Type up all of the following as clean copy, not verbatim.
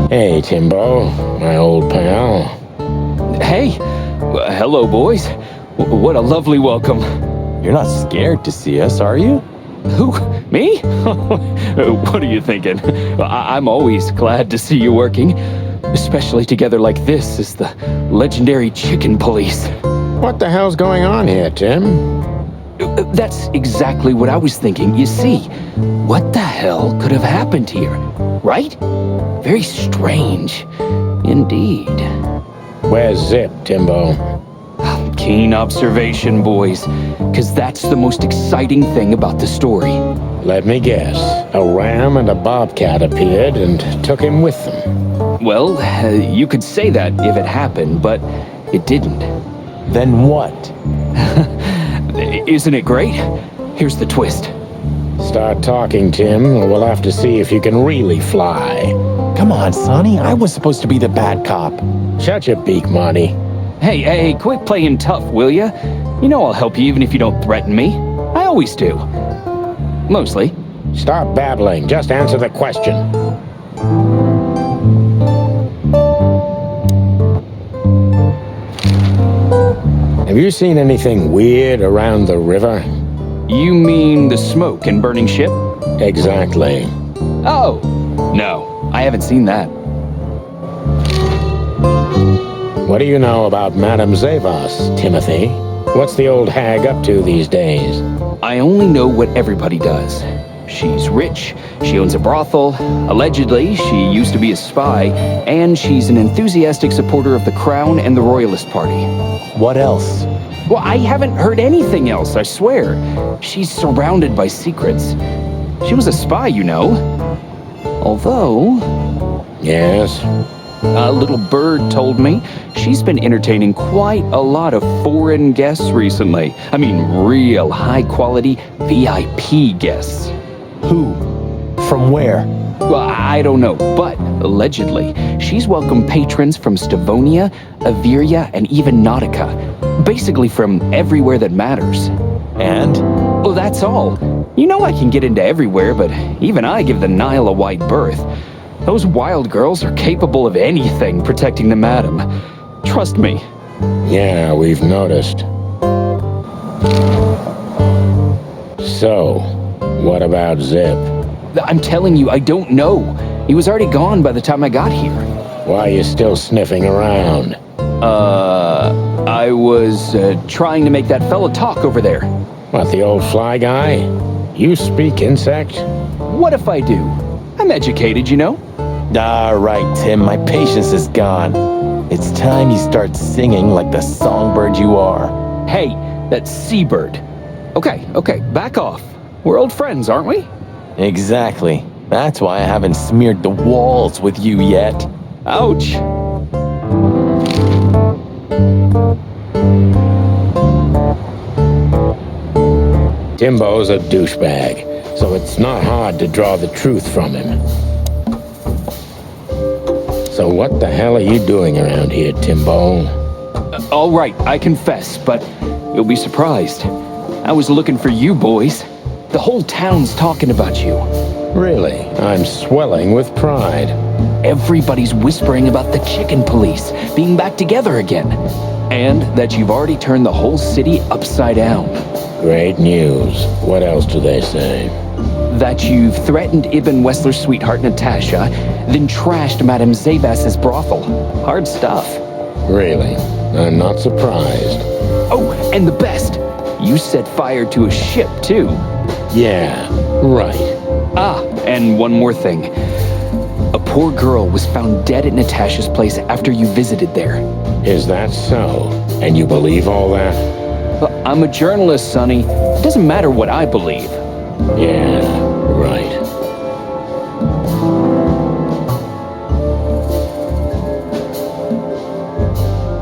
Hey, Timbo, my old pal. Hey, hello, boys. What a lovely welcome. You're not scared to see us, are you? Who? Me? What are you thinking? I'm always glad to see you working, especially together like this as the legendary chicken police. What the hell's going on here, Tim? That's exactly what I was thinking. You see, what the hell could have happened here, right? Very strange, indeed. Where's Zip, Timbo? Keen observation, boys, because that's the most exciting thing about the story. Let me guess. A ram and a bobcat appeared and took him with them. Well, you could say that if it happened, but it didn't. Then what? Isn't it great? Here's the twist. Start talking, Tim, or we'll have to see if you can really fly. Come on, Sonny. I was supposed to be the bad cop. Shut your beak, Monty. Hey, quit playing tough, will ya? You know I'll help you even if you don't threaten me. I always do. Mostly. Stop babbling. Just answer the question. Have you seen anything weird around the river? You mean the smoke and burning ship? Exactly. Oh, no, I haven't seen that. What do you know about Madame Zavos, Timothy? What's the old hag up to these days? I only know what everybody does. She's rich, she owns a brothel, allegedly she used to be a spy, and she's an enthusiastic supporter of the Crown and the Royalist Party. What else? Well, I haven't heard anything else, I swear. She's surrounded by secrets. She was a spy, you know. Although... Yes? A little bird told me she's been entertaining quite a lot of foreign guests recently. I mean, real high-quality VIP guests. Who? From where? Well, I don't know, but allegedly, she's welcomed patrons from Stavonia, Averia, and even Nautica. Basically from everywhere that matters. And? Well, that's all. You know I can get into everywhere, but even I give the Nile a wide berth. Those wild girls are capable of anything protecting the madam. Trust me. Yeah, we've noticed. So, what about Zip? I'm telling you, I don't know. He was already gone by the time I got here. Why are you still sniffing around? I was trying to make that fella talk over there. What, the old fly guy? You speak insect? What if I do? I'm educated, you know? All right, Tim, my patience is gone. It's time you start singing like the songbird you are. Hey, that's seabird. Okay, back off. We're old friends, aren't we? Exactly. That's why I haven't smeared the walls with you yet. Ouch. Timbo's a douchebag, so it's not hard to draw the truth from him. So what the hell are you doing around here, Timbo? All right, I confess, but you'll be surprised. I was looking for you boys. The whole town's talking about you. Really? I'm swelling with pride. Everybody's whispering about the chicken police being back together again. And that you've already turned the whole city upside down. Great news. What else do they say? That you've threatened Ibn Wessler's sweetheart Natasha, then trashed Madame Zavas's brothel. Hard stuff. Really? I'm not surprised. Oh, and the best! You set fire to a ship, too. Yeah, right. Ah, and one more thing. A poor girl was found dead at Natasha's place after you visited there. Is that so? And you believe all that? I'm a journalist, Sonny. It doesn't matter what I believe. Yeah, right.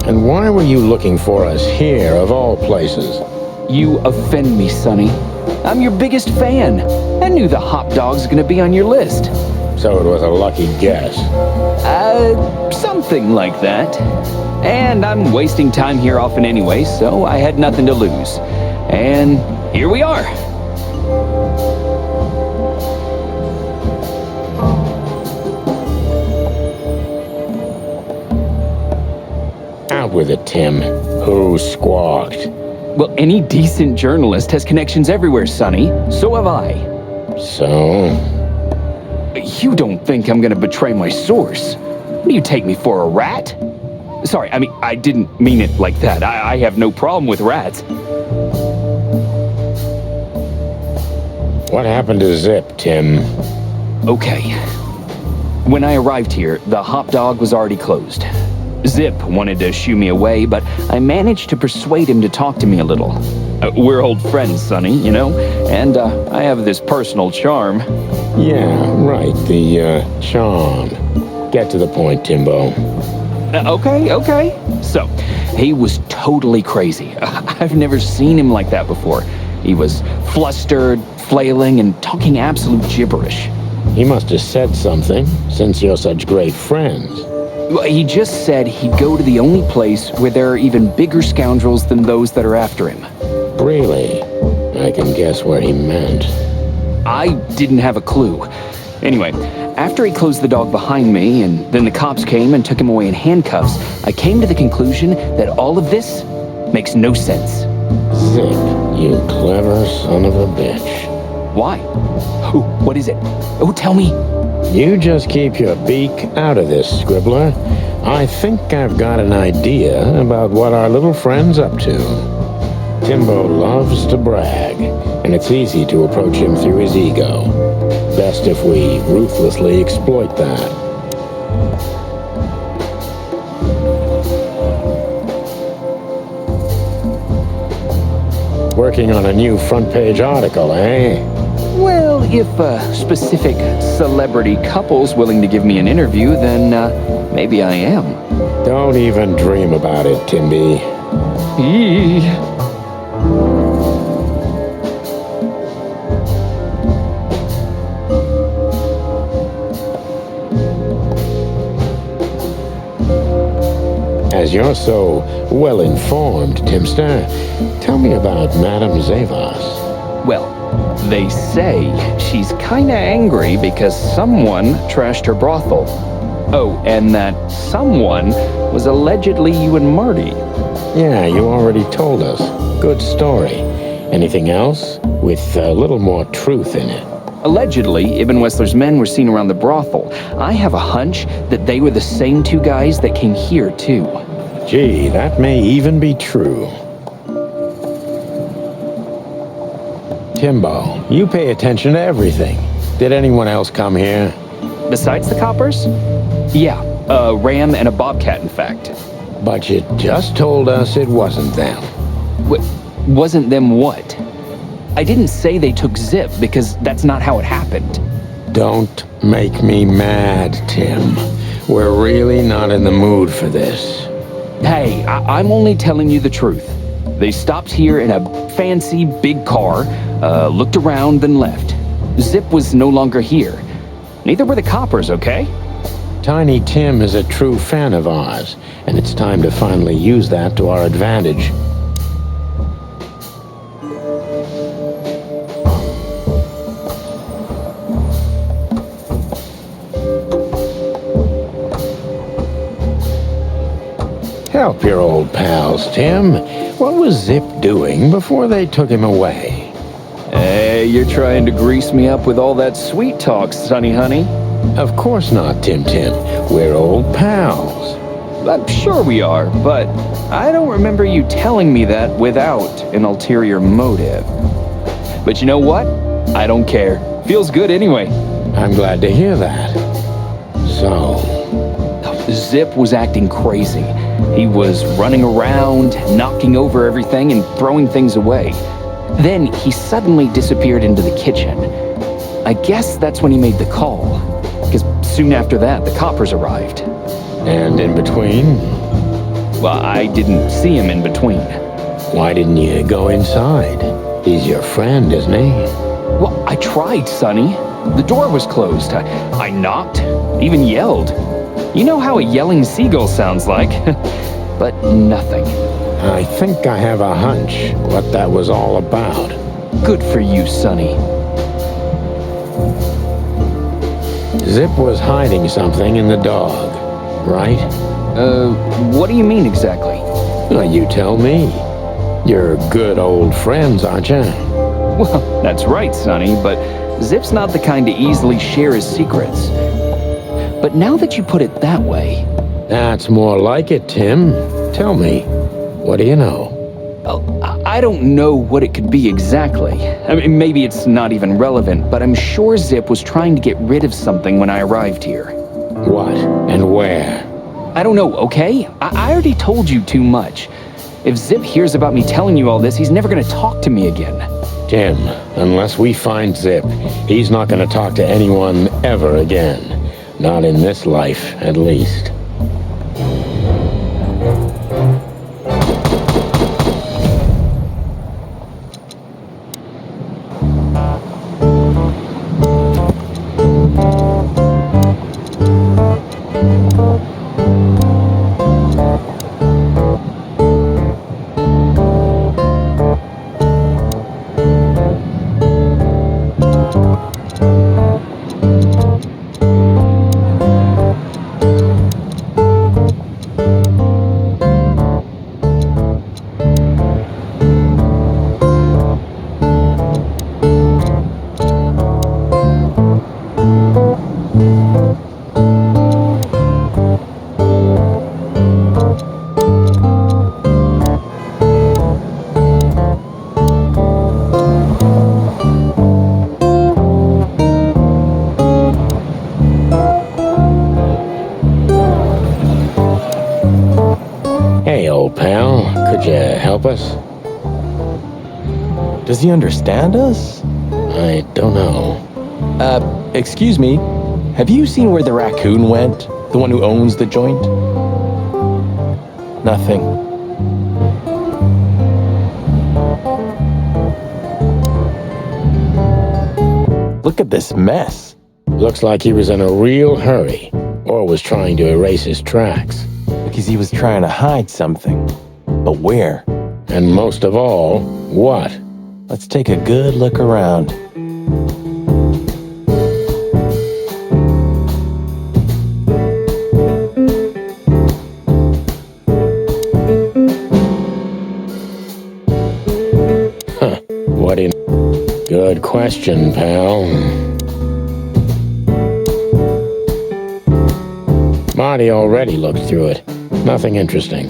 And why were you looking for us here, of all places? You offend me, Sonny. I'm your biggest fan. I knew the hot dog's gonna be on your list. So it was a lucky guess. Something like that. And I'm wasting time here often anyway, so I had nothing to lose. And here we are. with it, Tim. Who squawked? Well, any decent journalist has connections everywhere, Sonny. So have I. So? You don't think I'm gonna betray my source? What do you take me for, a rat? Sorry, I mean, I didn't mean it like that. I have no problem with rats. What happened to Zip, Tim? Okay. When I arrived here, the hop dog was already closed. Zip wanted to shoo me away, but I managed to persuade him to talk to me a little. We're old friends, Sonny, you know, and I have this personal charm. Yeah, right, the charm. Get to the point, Timbo. Okay. So, he was totally crazy. I've never seen him like that before. He was flustered, flailing, and talking absolute gibberish. He must have said something, since you're such great friends. Well, he just said he'd go to the only place where there are even bigger scoundrels than those that are after him. Really? I can guess where he meant. I didn't have a clue. Anyway, after he closed the dog behind me, and then the cops came and took him away in handcuffs, I came to the conclusion that all of this makes no sense. Zip, you clever son of a bitch. Why? Who? What is it? Oh, tell me. You just keep your beak out of this, Scribbler. I think I've got an idea about what our little friend's up to. Timbo loves to brag, and it's easy to approach him through his ego. Best if we ruthlessly exploit that. Working on a new front-page article, eh? Well, if a specific celebrity couple's willing to give me an interview, then maybe I am. Don't even dream about it, Timby. As you're so well-informed, Timster, tell me about Madame Zavas. Well, they say she's kinda angry because someone trashed her brothel. Oh, and that someone was allegedly you and Marty. Yeah, you already told us. Good story. Anything else? With a little more truth in it. Allegedly, Ibn Wessler's men were seen around the brothel. I have a hunch that they were the same two guys that came here, too. Gee, that may even be true. Timbo, you pay attention to everything. Did anyone else come here? Besides the coppers? Yeah, a ram and a bobcat, in fact. But you just told us it wasn't them. Wasn't them what? I didn't say they took Zip, because that's not how it happened. Don't make me mad, Tim. We're really not in the mood for this. Hey, I'm only telling you the truth. They stopped here in a fancy big car, looked around, then left. Zip was no longer here. Neither were the coppers, okay? Tiny Tim is a true fan of ours, and it's time to finally use that to our advantage. Help your old pals, Tim. What was Zip doing before they took him away? Hey, you're trying to grease me up with all that sweet talk, Sonny honey. Of course not, Tim. We're old pals. I'm sure we are, but I don't remember you telling me that without an ulterior motive. But you know what? I don't care. Feels good anyway. I'm glad to hear that. So... Zip was acting crazy. He was running around, knocking over everything and throwing things away. Then he suddenly disappeared into the kitchen. I guess that's when he made the call, because soon after that, the coppers arrived. And in between? Well, I didn't see him in between. Why didn't you go inside? He's your friend, isn't he? Well, I tried, Sonny. The door was closed. I knocked, even yelled. You know how a yelling seagull sounds like, but nothing. I think I have a hunch what that was all about. Good for you, Sonny. Zip was hiding something in the dog, right? What do you mean exactly? You tell me. You're good old friends, aren't you? Well, that's right, Sonny, but Zip's not the kind to easily share his secrets. But now that you put it that way... That's more like it, Tim. Tell me, what do you know? I don't know what it could be exactly. I mean, maybe it's not even relevant, but I'm sure Zip was trying to get rid of something when I arrived here. What and where? I don't know, okay? I already told you too much. If Zip hears about me telling you all this, he's never gonna talk to me again. Tim, unless we find Zip, he's not gonna talk to anyone ever again. Not in this life, at least. Hey, old pal, could you help us? Does he understand us? I don't know. Excuse me. Have you seen where the raccoon went? The one who owns the joint? Nothing. Look at this mess. Looks like he was in a real hurry, or was trying to erase his tracks. Because he was trying to hide something. But where? And most of all, what? Let's take a good look around. Huh. What in... Good question, pal. Marty already looked through it. Nothing interesting.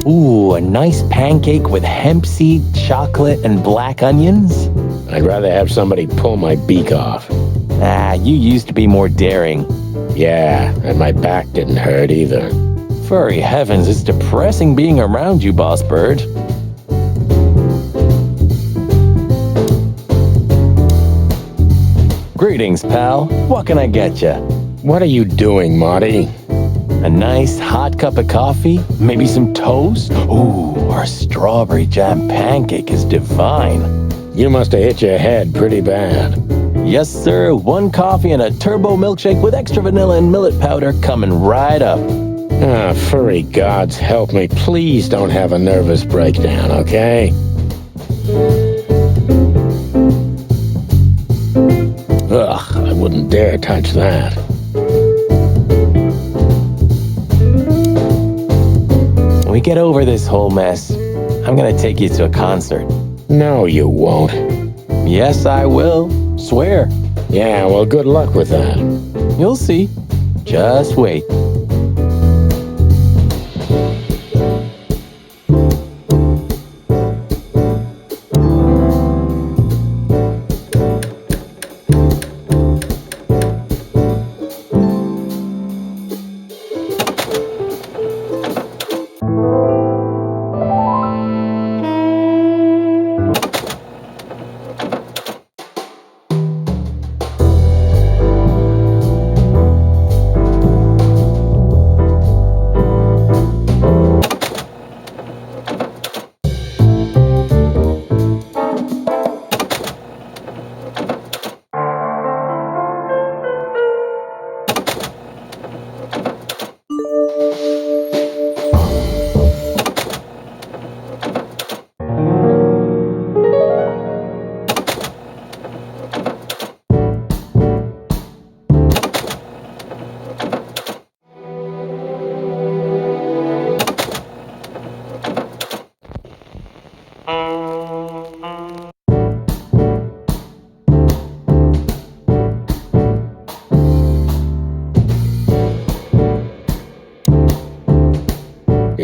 Ooh, a nice pancake with hemp seed, chocolate, and black onions? I'd rather have somebody pull my beak off. Ah, you used to be more daring. Yeah, and my back didn't hurt either. Furry heavens, it's depressing being around you, Boss Bird. Greetings, pal. What can I get ya? What are you doing, Marty? A nice hot cup of coffee? Maybe some toast? Ooh, our strawberry jam pancake is divine. You must have hit your head pretty bad. Yes, sir. One coffee and a turbo milkshake with extra vanilla and millet powder coming right up. Ah, furry gods help me. Please don't have a nervous breakdown, okay? Ugh, I wouldn't dare touch that. When we get over this whole mess, I'm gonna take you to a concert. No, you won't. Yes, I will. Swear. Yeah, well, good luck with that. You'll see. Just wait.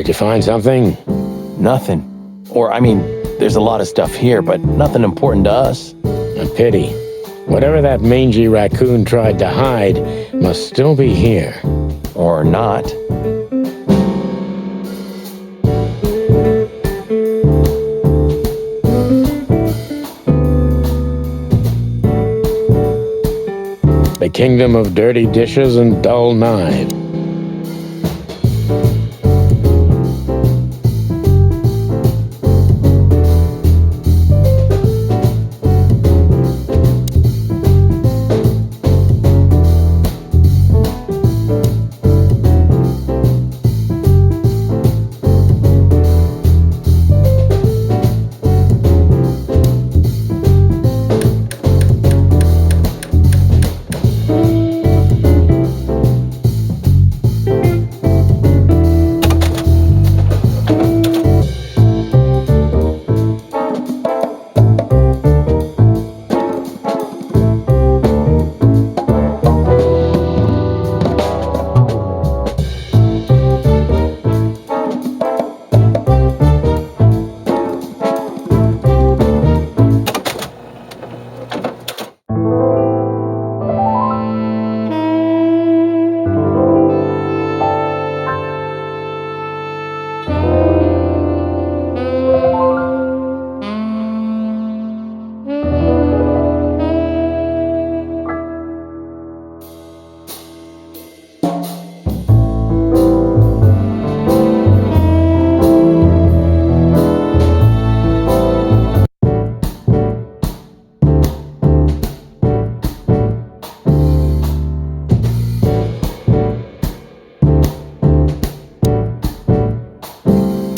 Did you find something? Nothing. Or, I mean, there's a lot of stuff here, but nothing important to us. A pity. Whatever that mangy raccoon tried to hide must still be here. Or not. The kingdom of dirty dishes and dull knives.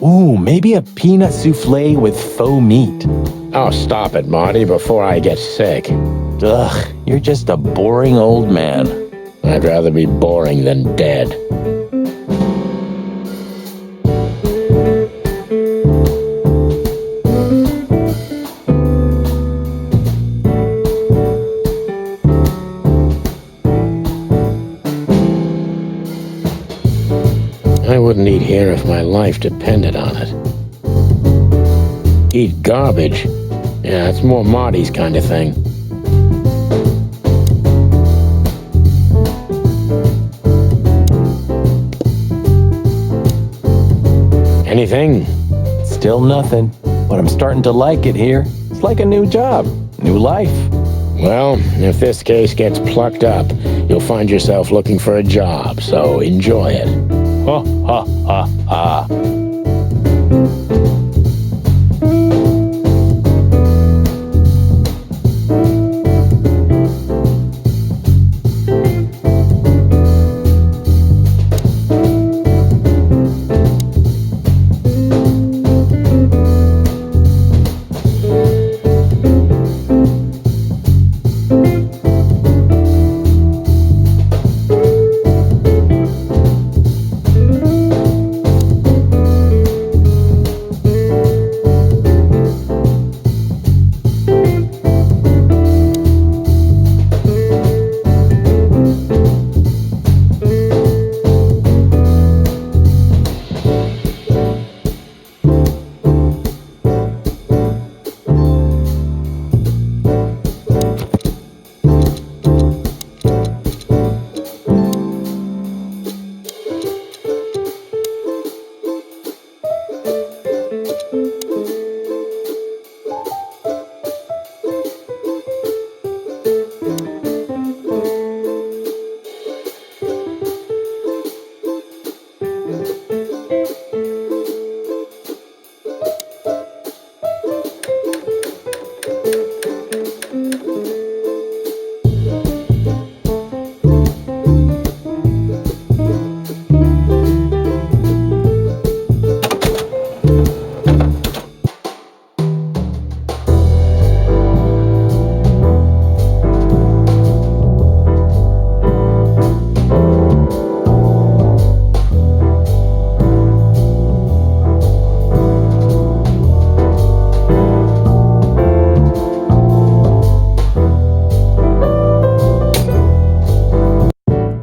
Ooh, maybe a peanut souffle with faux meat. Oh, stop it, Marty, before I get sick. Ugh, you're just a boring old man. I'd rather be boring than dead. I wouldn't eat here if my life depended on it. Eat garbage? Yeah, it's more Marty's kind of thing. Anything? Still nothing, but I'm starting to like it here. It's like a new job, new life. Well, if this case gets plucked up, you'll find yourself looking for a job, so enjoy it. Ha ha ha ha.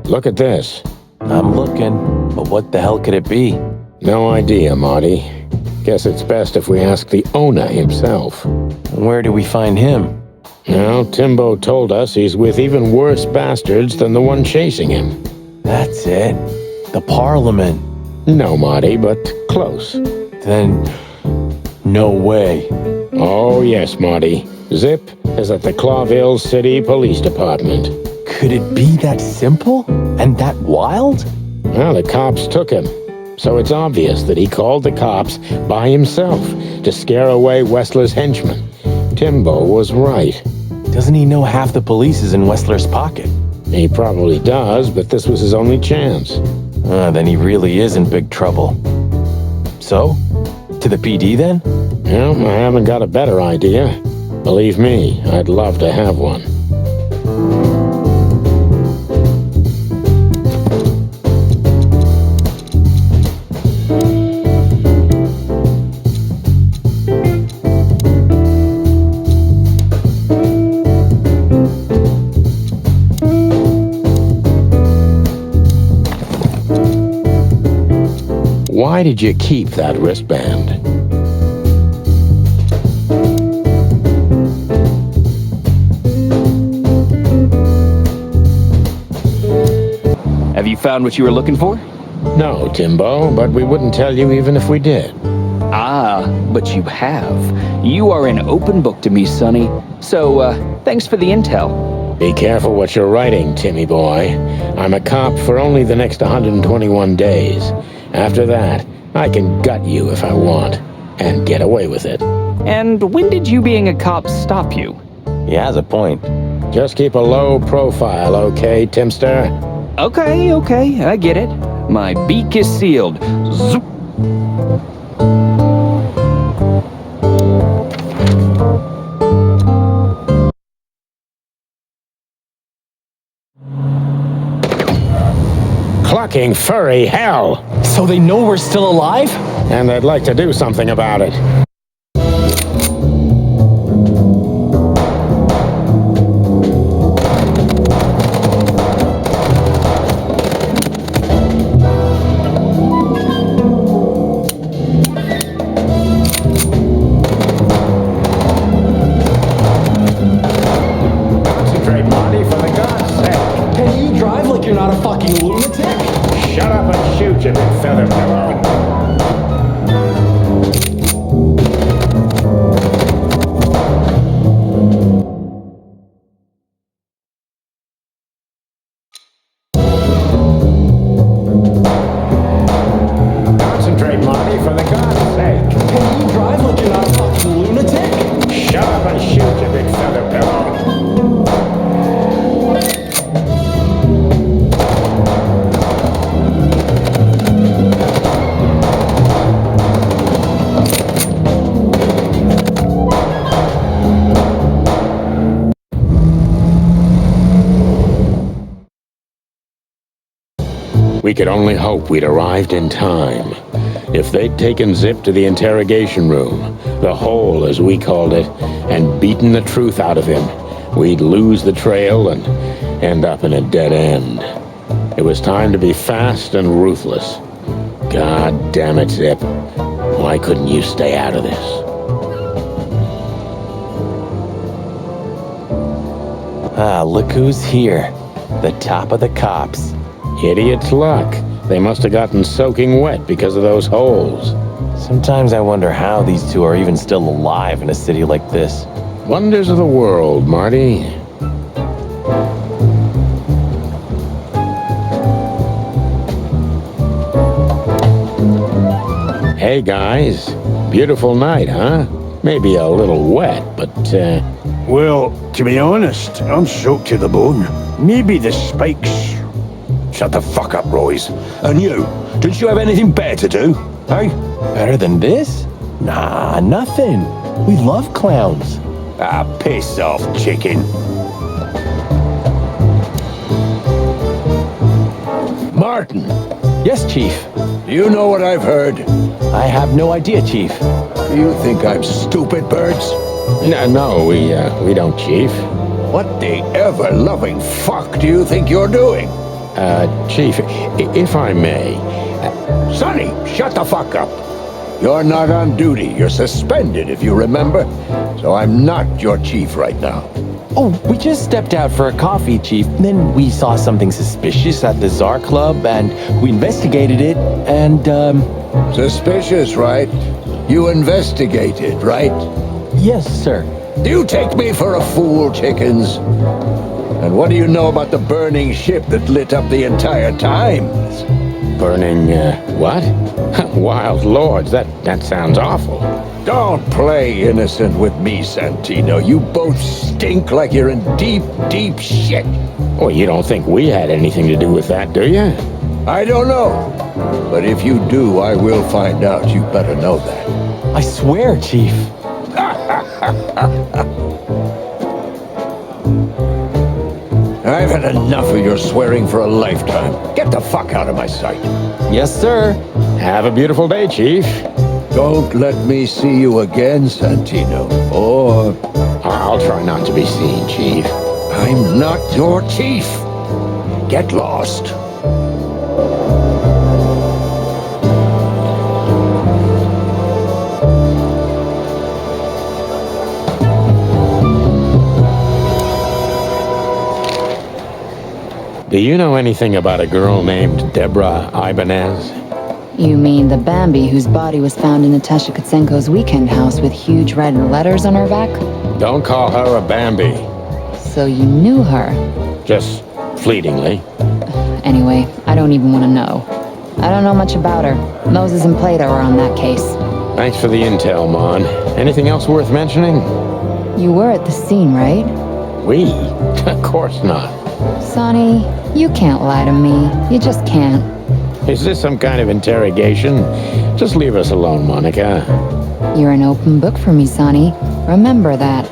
Look at this. I'm looking, but what the hell could it be? No idea, Marty. Guess it's best if we ask the owner himself. Where do we find him? Now, Timbo told us he's with even worse bastards than the one chasing him. That's it. The Parliament. No, Marty, but close. Then, no way. Oh, yes, Marty. Zip is at the Clawville City Police Department. Could it be that simple? And that wild? Well, the cops took him. So it's obvious that he called the cops by himself to scare away Wessler's henchmen. Timbo was right. Doesn't he know half the police is in Wessler's pocket? He probably does, but this was his only chance. Then he really is in big trouble. So, to the PD then? Well, I haven't got a better idea. Believe me, I'd love to have one. Why did you keep that wristband? Have you found what you were looking for? No, Timbo, but we wouldn't tell you even if we did. Ah, but you have. You are an open book to me, Sonny. So, thanks for the intel. Be careful what you're writing, Timmy boy. I'm a cop for only the next 121 days. After that, I can gut you if I want, and get away with it. And when did you being a cop stop you? He has a point. Just keep a low profile, okay, Timster? Okay, I get it. My beak is sealed. Zoop. Clucking furry hell! So they know we're still alive? And they'd like to do something about it. Concentrate, Marty, for the God's sake. Can you drive like you're not a fucking lunatic? Shut up and shoot, you big feather pillow. Concentrate, Marty, for the God's sake. Can you drive like you're not a fucking lunatic? Shut up and shoot, you big feather pillow. We could only hope we'd arrived in time. If they'd taken Zip to the interrogation room, the hole as we called it, and beaten the truth out of him, we'd lose the trail and end up in a dead end. It was time to be fast and ruthless. God damn it, Zip. Why couldn't you stay out of this? Ah, look who's here. The top of the cops. Idiot's luck. They must have gotten soaking wet because of those holes. Sometimes I wonder how these two are even still alive in a city like this. Wonders of the world, Marty. Hey, guys. Beautiful night, huh? Maybe a little wet, but, Well, to be honest, I'm soaked to the bone. Maybe the spikes. Shut the fuck up, Royce. And you, didn't you have anything better to do? Hey? Better than this? Nah, nothing. We love clowns. Ah, piss off, chicken. Martin, Yes, Chief. do you know what I've heard? I have no idea, Chief. Do you think I'm stupid, birds? no, we don't, Chief. What the ever-loving fuck do you think you're doing? Chief, if I may, Sonny, shut the fuck up. You're not on duty. You're suspended, if you remember. So I'm not your chief right now. Oh, we just stepped out for a coffee, Chief. Then we saw something suspicious at the Tsar Club, and we investigated it, and, Suspicious, right? You investigated, right? yes, sir. Do you take me for a fool, chickens? And what do you know about the burning ship that lit up the entire Times? Burning, what? Wild lords, that sounds awful. Don't play innocent with me, Santino. You both stink like you're in deep, deep shit. Well, you don't think we had anything to do with that, do you? I don't know. But if you do, I will find out. You better know that. I swear, Chief. I've had enough of your swearing for a lifetime. Get the fuck out of my sight. Yes, sir. Have a beautiful day, Chief. Don't let me see you again, Santino. Or I'll try not to be seen, Chief. I'm not your chief. Get lost. Do you know anything about a girl named Deborah Ibanez? You mean the Bambi whose body was found in Natasha Kutsenko's weekend house with huge red letters on her back? Don't call her a Bambi. So you knew her. Just fleetingly. Anyway, I don't even want to know. I don't know much about her. Moses and Plato are on that case. Thanks for the intel, Mon. Anything else worth mentioning? You were at the scene, right? We? Of course not. Sonny, you can't lie to me. You just can't. Is this some kind of interrogation? Just leave us alone, Monica. You're an open book for me, Sonny. Remember that.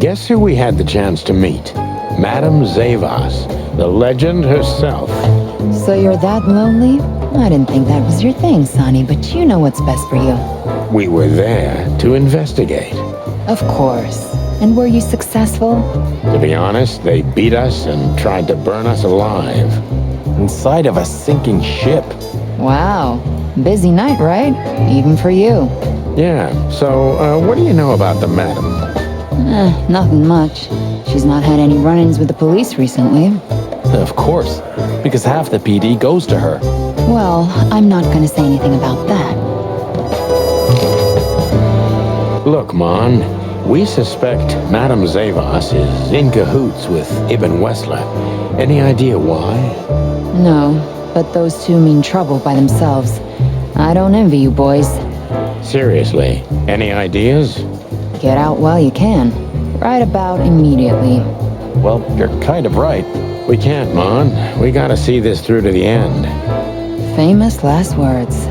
Guess who we had the chance to meet? Madame Zavas, the legend herself. So you're that lonely? I didn't think that was your thing, Sonny, but you know what's best for you. We were there to investigate. Of course. And were you successful? To be honest, they beat us and tried to burn us alive. Inside of a sinking ship. Wow. Busy night, right? Even for you. Yeah, so what do you know about the madam? Nothing much. She's not had any run-ins with the police recently. Of course, because half the PD goes to her. Well, I'm not gonna say anything about that. Look, Mon, we suspect Madame Zavas is in cahoots with Ibn Wessler. Any idea why? No, but those two mean trouble by themselves. I don't envy you boys. Seriously, any ideas? Get out while you can. Right about immediately. Well, you're kind of right. We can't, Mon. We gotta see this through to the end. Famous last words.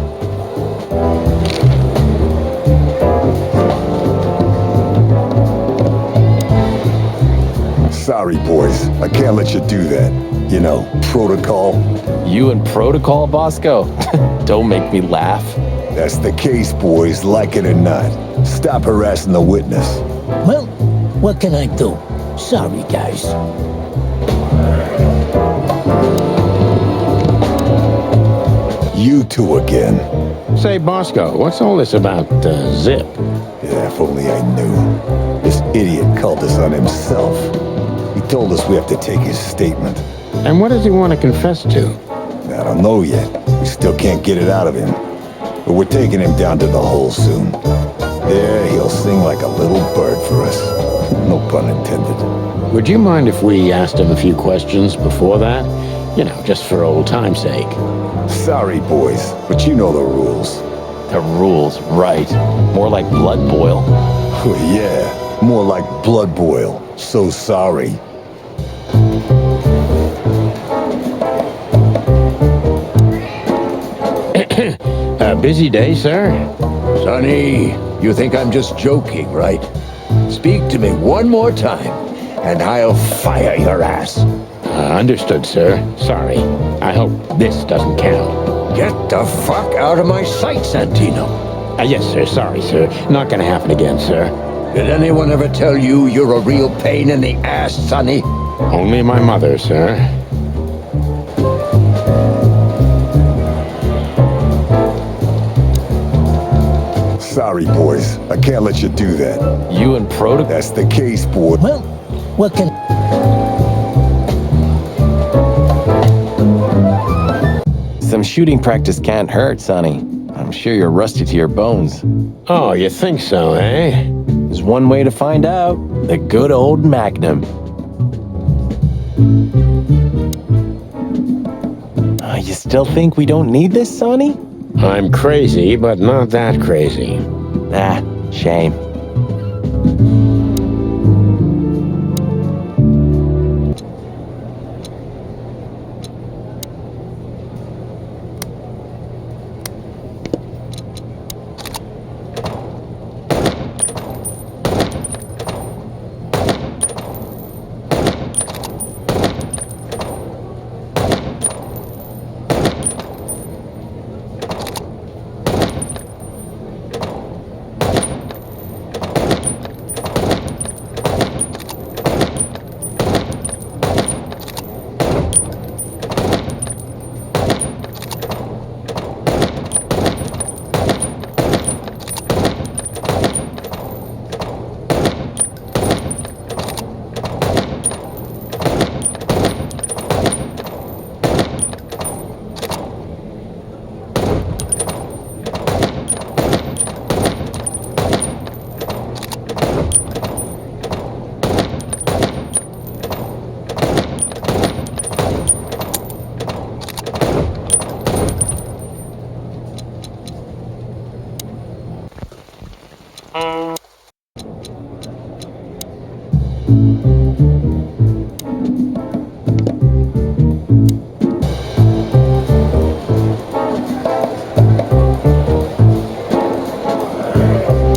Sorry, boys. I can't let you do that. You know, protocol. You and Protocol, Bosco? Don't make me laugh. That's the case, boys, like it or not. Stop harassing the witness. Well, what can I do? Sorry, guys. You two again. Say, Bosco, what's all this about ZIPP? Yeah, if only I knew. This idiot called us on himself. He told us we have to take his statement. And what does he want to confess to? I don't know yet. We still can't get it out of him. But we're taking him down to the hole soon. There, he'll sing like a little bird for us. No pun intended. Would you mind if we asked him a few questions before that? You know, just for old time's sake. Sorry, boys, but you know the rules. The rules, right. More like blood boil. Yeah, more like blood boil. So sorry. A busy day, sir? Sonny, you think I'm just joking, right? Speak to me one more time, and I'll fire your ass. Understood, sir. Sorry. I hope this doesn't count. Get the fuck out of my sight, Santino. Yes, sir. Sorry, sir. Not gonna happen again, sir. Did anyone ever tell you you're a real pain in the ass, Sonny? Only my mother, sir. Sorry, boys. I can't let you do that. You and Protocol? That's the case, boy. Well, what can... Some shooting practice can't hurt, Sonny. I'm sure you're rusty to your bones. Oh, you think so, eh? There's one way to find out. The good old Magnum. You still think we don't need this, Sonny? I'm crazy, but not that crazy. Ah, shame.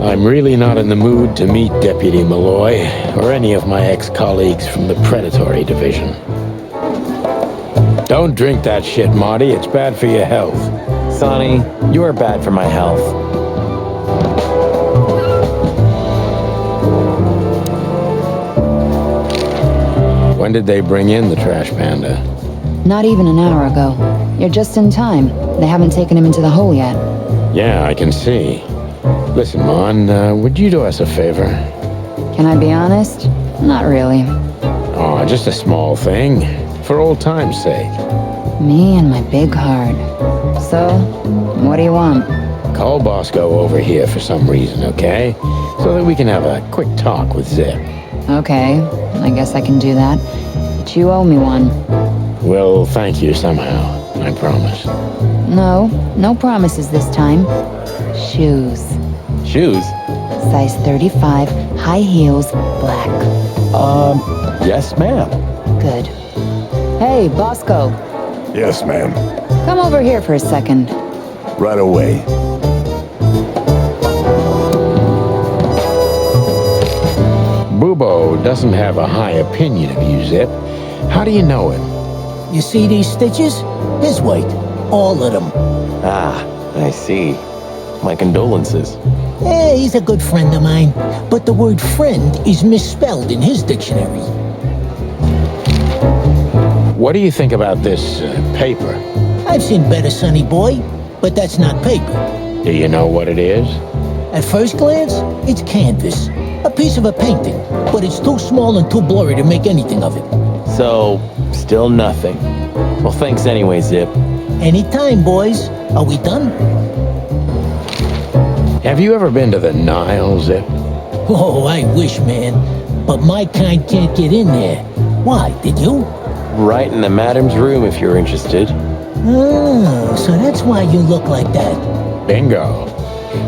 I'm really not in the mood to meet Deputy Malloy or any of my ex-colleagues from the Predatory Division. Don't drink that shit, Marty. It's bad for your health. Sonny, you are bad for my health. When did they bring in the trash panda? Not even an hour ago. You're just in time. They haven't taken him into the hole yet. Yeah, I can see. Listen, Mon, would you do us a favor? Can I be honest? Not really. Oh, just a small thing. For old time's sake. Me and my big heart. So, what do you want? Call Bosco over here for some reason, okay? So that we can have a quick talk with Zip. Okay, I guess I can do that. But you owe me one. We'll thank you somehow, I promise. No promises this time. Shoes. Shoes? Size 35, high heels, black. Yes, ma'am. Good. Hey, Bosco. Yes, ma'am. Come over here for a second. Right away. Bubo doesn't have a high opinion of you, Zip. How do you know him? You see these stitches? His weight. All of them. Ah, I see. My condolences. He's a good friend of mine, but the word friend is misspelled in his dictionary. What do you think about this paper? I've seen better, sonny boy, but that's not paper. Do you know what it is? At first glance, it's canvas. A piece of a painting, but it's too small and too blurry to make anything of it. So, still nothing. Well, thanks anyway, Zip. Anytime, boys. Are we done? Have you ever been to the Nile, Zip? Oh, I wish, man. But my kind can't get in there. Why, did you? Right in the madam's room if you're interested. Oh, so that's why you look like that. Bingo.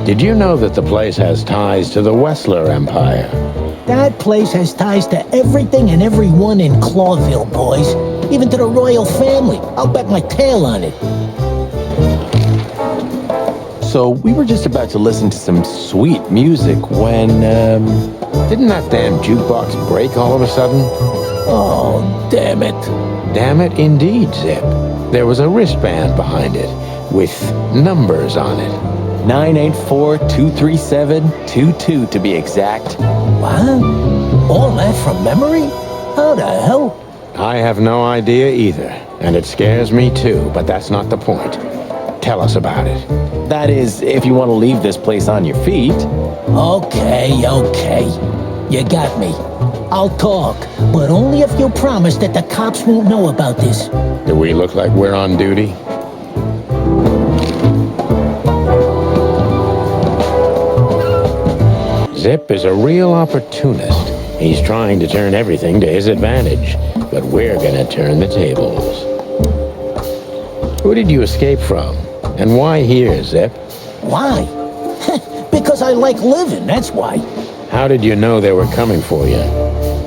Did you know that the place has ties to the Wessler Empire? That place has ties to everything and everyone in Clawville, boys. Even to the royal family. I'll bet my tail on it. So, we were just about to listen to some sweet music when, Didn't that damn jukebox break all of a sudden? Oh, damn it. Damn it, indeed, Zip. There was a wristband behind it, with numbers on it. 984-237-22 to be exact. What? All that from memory? How the hell? I have no idea either, and it scares me too, but that's not the point. Tell us about it. That is, if you want to leave this place on your feet. Okay. You got me. I'll talk, but only if you promise that the cops won't know about this. Do we look like we're on duty? Zip is a real opportunist. He's trying to turn everything to his advantage, but we're gonna turn the tables. Who did you escape from? And why here, Zip? Why? Because I like living, that's why. How did you know they were coming for you?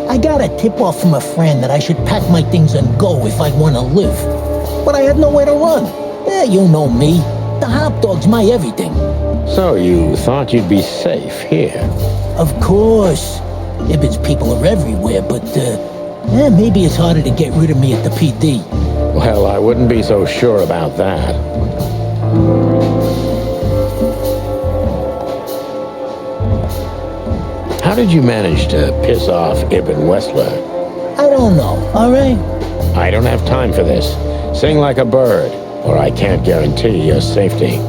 I got a tip-off from a friend that I should pack my things and go if I want to live. But I had nowhere to run. Yeah, you know me. The hot dog's my everything. So you thought you'd be safe here? Of course. Ibben's people are everywhere, but, maybe it's harder to get rid of me at the PD. Well, I wouldn't be so sure about that. How did you manage to piss off Ibn Wessler? I don't know, all right? I don't have time for this. Sing like a bird, or I can't guarantee your safety.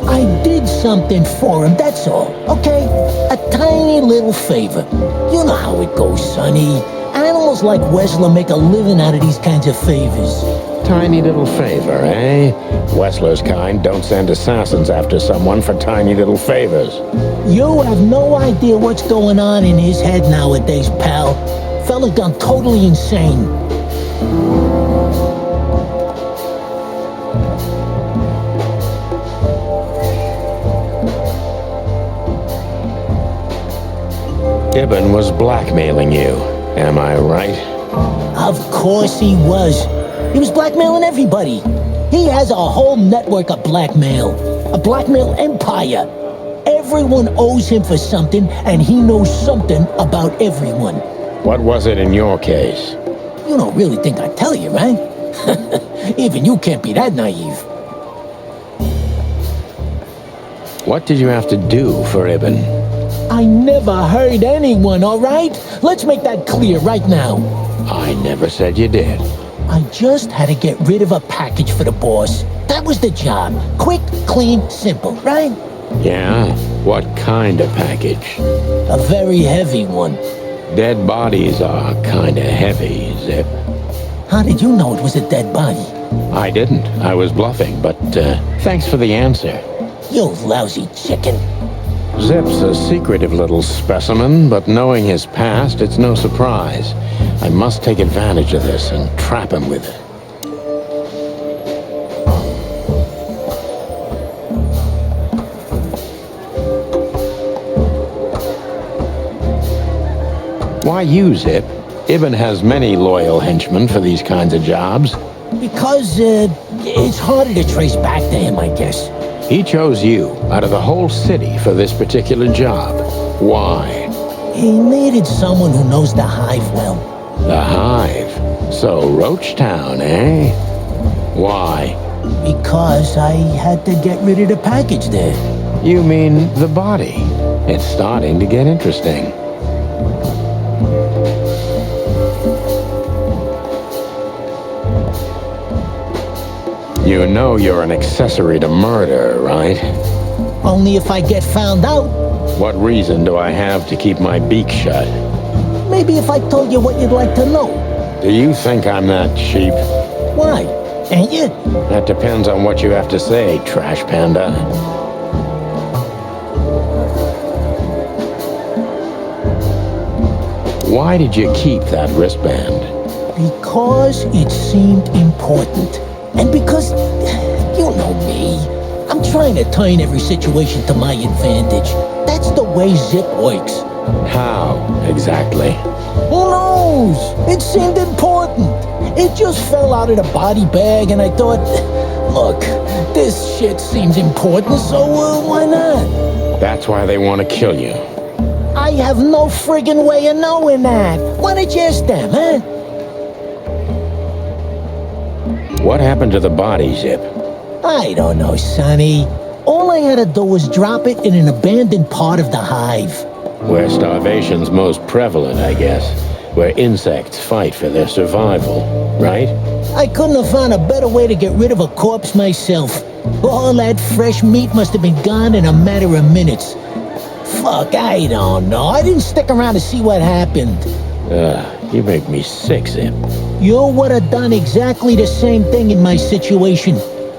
I did something for him, that's all, okay? A tiny little favor. You know how it goes, Sonny. Animals like Wessler make a living out of these kinds of favors. Tiny little favor, eh? Wessler's kind don't send assassins after someone for tiny little favors. You have no idea what's going on in his head nowadays, pal. Fella's gone totally insane. Ibn was blackmailing you, am I right? Of course he was. He was blackmailing everybody. He has a whole network of blackmail. A blackmail empire. Everyone owes him for something, and he knows something about everyone. What was it in your case? You don't really think I'd tell you, right? Even you can't be that naive. What did you have to do for Ibn? I never hurt anyone, all right? Let's make that clear right now. I never said you did. I just had to get rid of a package for the boss. That was the job. Quick, clean, simple, right? Yeah? What kind of package? A very heavy one. Dead bodies are kinda heavy, Zip. How did you know it was a dead body? I didn't. I was bluffing, but thanks for the answer. You lousy chicken. Zip's a secretive little specimen, but knowing his past, it's no surprise. I must take advantage of this and trap him with it. Why you, Zip? Ibn has many loyal henchmen for these kinds of jobs. Because, it's harder to trace back to him, I guess. He chose you out of the whole city for this particular job. Why? He needed someone who knows the hive well. The Hive. So, Roach Town, eh? Why? Because I had to get rid of the package there. You mean the body? It's starting to get interesting. You know you're an accessory to murder, right? Only if I get found out. What reason do I have to keep my beak shut? Maybe if I told you what you'd like to know. Do you think I'm that cheap? Why? Ain't you? That depends on what you have to say, Trash Panda. Why did you keep that wristband? Because it seemed important. And because, you know me, I'm trying to turn every situation to my advantage. That's the way Zip works. How, exactly? Who knows? It seemed important. It just fell out of the body bag and I thought, look, this shit seems important, so why not? That's why they want to kill you. I have no friggin' way of knowing that. Why don't you ask them, huh? What happened to the body, Zip? I don't know, Sonny. All I had to do was drop it in an abandoned part of the hive. Where starvation's most prevalent, I guess. where insects fight for their survival, right? I couldn't have found a better way to get rid of a corpse myself. All that fresh meat must have been gone in a matter of minutes. Fuck, I don't know. I didn't stick around to see what happened. You make me sick, Zip. You would have done exactly the same thing in my situation.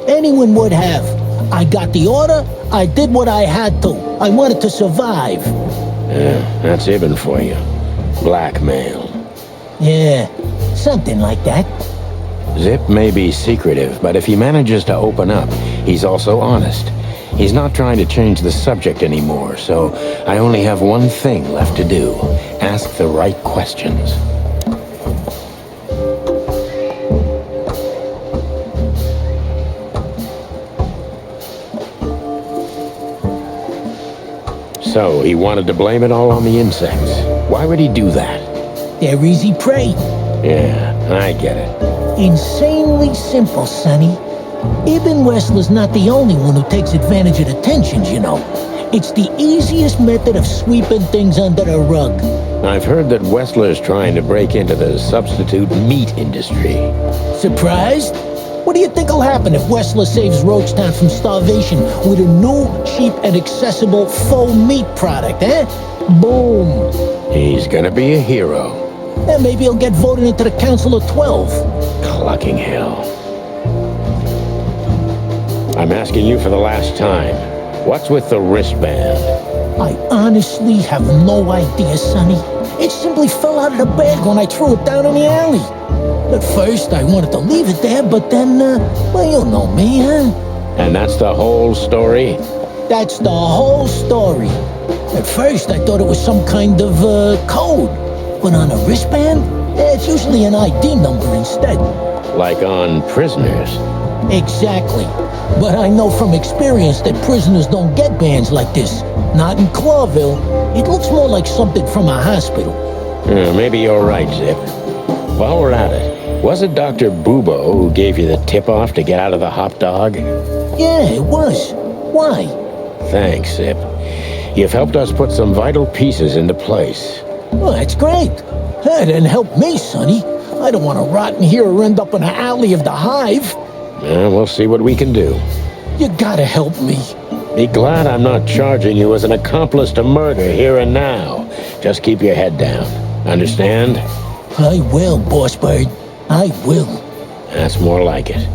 Anyone would have. I got the order, I did what I had to. I wanted to survive. That's Ibn for you. Blackmail. Yeah, something like that. Zip may be secretive, but if he manages to open up, he's also honest. He's not trying to change the subject anymore, so I only have one thing left to do. Ask the right questions. So, he wanted to blame it all on the insects. Why would he do that? They're easy prey. Yeah, I get it. Insanely simple, Sonny. Ibn Wessler's not the only one who takes advantage of the tensions, you know. It's the easiest method of sweeping things under the rug. I've heard that Wessler's trying to break into the substitute meat industry. Surprised? What do you think will happen if Wessler saves Roachtown from starvation with a new, cheap, and accessible faux meat product, eh? Boom. He's gonna be a hero. And maybe he'll get voted into the Council of 12. Clucking hell. I'm asking you for the last time. What's with the wristband? I honestly have no idea, Sonny. It simply fell out of the bag when I threw it down in the alley. At first, I wanted to leave it there, but then, well, you know me, huh? And that's the whole story? That's the whole story. At first, I thought it was some kind of, code. But on a wristband, it's usually an ID number instead. Like on prisoners? Exactly. But I know from experience that prisoners don't get bands like this. Not in Clawville. It looks more like something from a hospital. Maybe you're right, Zip. While we're at it, was it Dr. Bubo who gave you the tip-off to get out of the hot dog? Yeah, it was. Why? Thanks, Zip. You've helped us put some vital pieces into place. Well, that's great. That didn't help me, Sonny. I don't want to rot in here or end up in an alley of the hive. We'll see what we can do. You gotta help me. Be glad I'm not charging you as an accomplice to murder here and now. Just keep your head down. Understand? I will, Boss Bird. I will. That's more like it.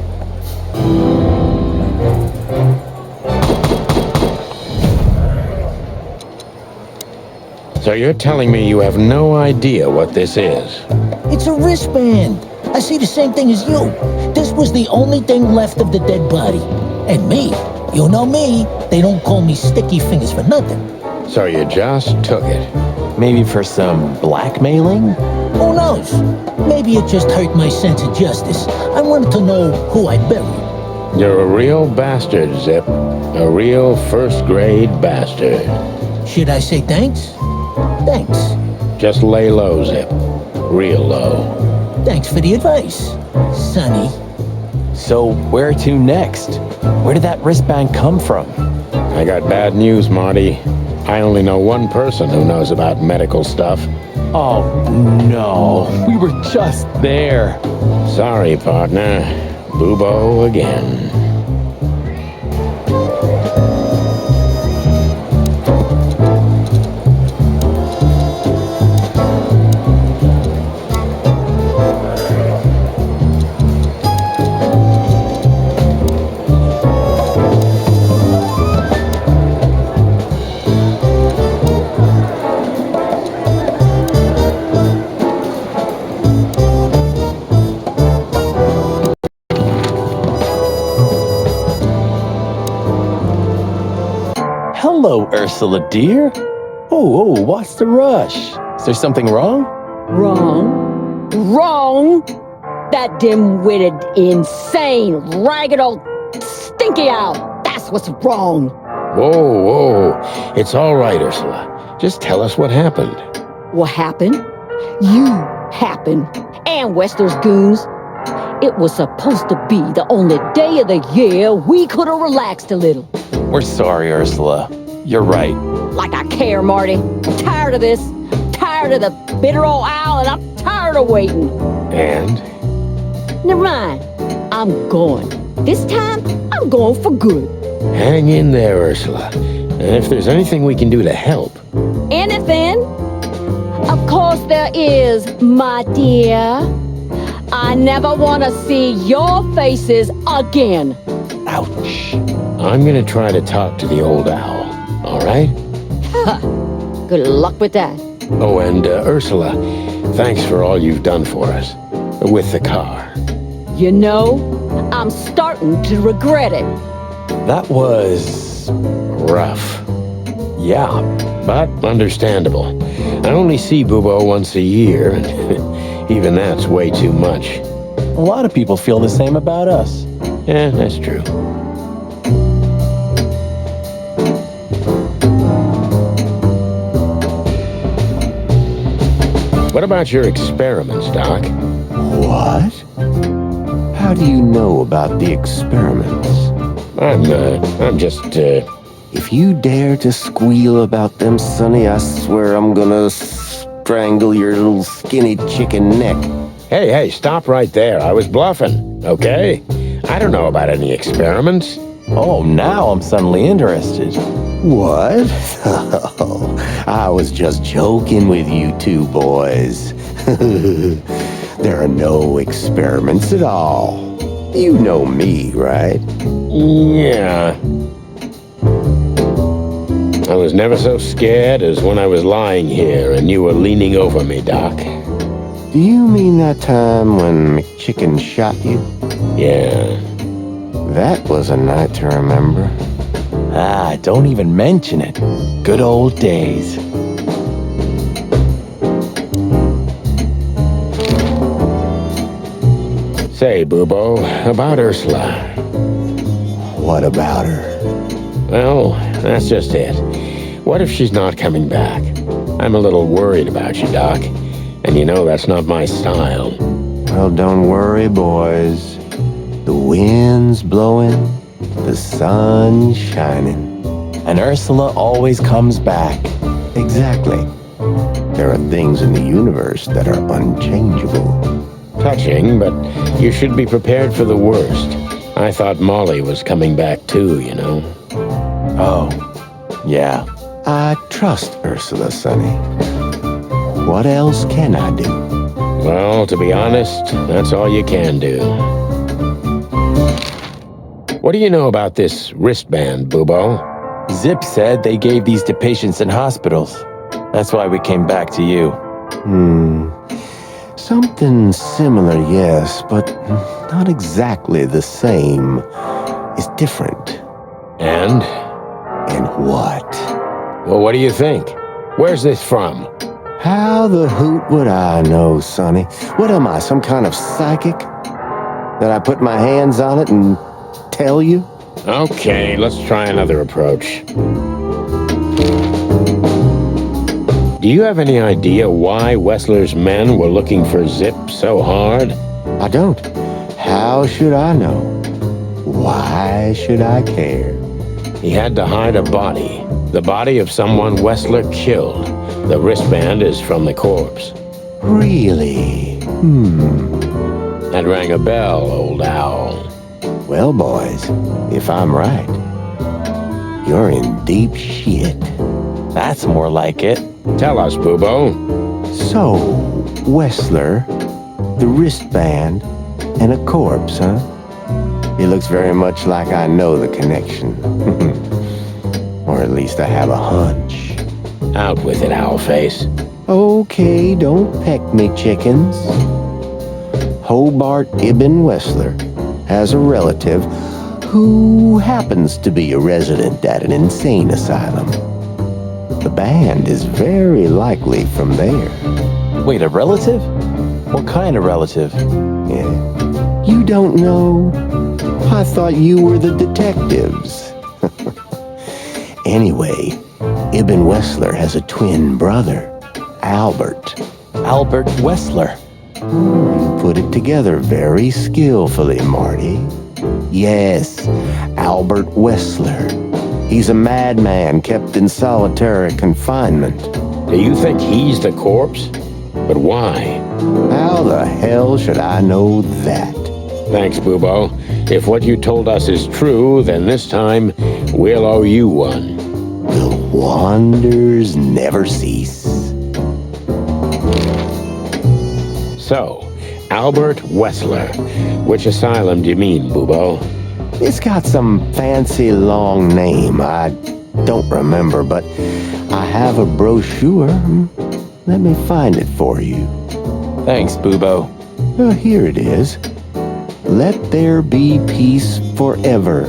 So you're telling me you have no idea what this is? It's a wristband. I see the same thing as you. This was the only thing left of the dead body. And me, you know me, they don't call me Sticky Fingers for nothing. So you just took it? Maybe for some blackmailing? Who knows? Maybe it just hurt my sense of justice. I wanted to know who I buried. You're a real bastard, Zip. A real first-grade bastard. Should I say thanks? Thanks. Just lay low, Zip. Real low. Thanks for the advice, Sonny. So where to next? Where did that wristband come from? I got bad news, Marty. I only know one person who knows about medical stuff. Oh, no. We were just there. Sorry, partner. Bubo again. Hello, Ursula, dear. Oh, what's the rush? Is there something wrong? Wrong. Wrong! That dim-witted, insane, ragged old stinky owl. That's what's wrong. Whoa. It's all right, Ursula. Just tell us what happened. What happened? You happened. And Westler's goons. It was supposed to be the only day of the year we could have relaxed a little. We're sorry, Ursula. You're right. Like I care, Marty. Tired of this. Tired tired of the bitter old owl, and I'm tired of waiting. And? Never mind. I'm going. This time, I'm going for good. Hang in there, Ursula. And if there's anything we can do to help. Anything? Of course there is, my dear. I never want to see your faces again. Ouch. I'm gonna try to talk to the old owl, all right? Good luck with that. Oh, and Ursula, thanks for all you've done for us. With the car. You know, I'm starting to regret it. That was Rough. yeah. But understandable. I only see Bubo once a year, and even that's way too much. A lot of people feel the same about us. Yeah, that's true. What about your experiments, Doc? What? How do you know about the experiments? I'm just, If you dare to squeal about them, Sonny, I swear I'm gonna strangle your little skinny chicken neck. Hey, stop right there. I was bluffing, okay? I don't know about any experiments. Oh, now I'm suddenly interested. What? Oh, I was just joking with you two boys. There are no experiments at all. You know me, right? Yeah. I was never so scared as when I was lying here and you were leaning over me, Doc. Do you mean that time when McChicken shot you? Yeah. That was a night to remember. Ah, don't even mention it. Good old days. Say, Bubo, about Ursula. What about her? Well, that's just it. What if she's not coming back? I'm a little worried about you, Doc. And you know that's not my style. Well, don't worry, boys. The wind's blowing, the sun's shining. And Ursula always comes back. Exactly. There are things in the universe that are unchangeable. Touching, but you should be prepared for the worst. I thought Molly was coming back too, you know. Oh, yeah. I trust Ursula, Sonny. What else can I do? Well, to be honest, that's all you can do. What do you know about this wristband, Bubo? ZIPP said they gave these to patients in hospitals. That's why we came back to you. Something similar, yes, but not exactly the same. It's different. And? And what? Well, what do you think? Where's this from? How the hoot would I know, Sonny? What am I, some kind of psychic? That I put my hands on it and tell you? Okay, let's try another approach. Do you have any idea why Wessler's men were looking for ZIPP so hard? I don't. How should I know? Why should I care? He had to hide a body. The body of someone Wessler killed. The wristband is from the corpse. Really? That rang a bell, old owl. Well, boys, if I'm right, you're in deep shit. That's more like it. Tell us, Bubo. So, Wessler, the wristband, and a corpse, huh? It looks very much like I know the connection. Or at least I have a hunch. Out with it, Owlface. Okay, don't peck me, chickens. Hobart Ibn Wessler has a relative who happens to be a resident at an insane asylum. The band is very likely from there. Wait, a relative? What kind of relative? Yeah. You don't know? I thought you were the detectives. Anyway, Ibn Wessler has a twin brother, Albert. Albert Wessler. You put it together very skillfully, Marty. Yes, Albert Wessler. He's a madman kept in solitary confinement. Do you think he's the corpse? But why? How the hell should I know that? Thanks, Bubo. If what you told us is true, then this time we'll owe you one. The wonders never cease. So, Albert Wessler. Which asylum do you mean, Bubo? It's got some fancy long name. I don't remember, but I have a brochure. Let me find it for you. Thanks, Bubo. Here it is. Let there be peace forever.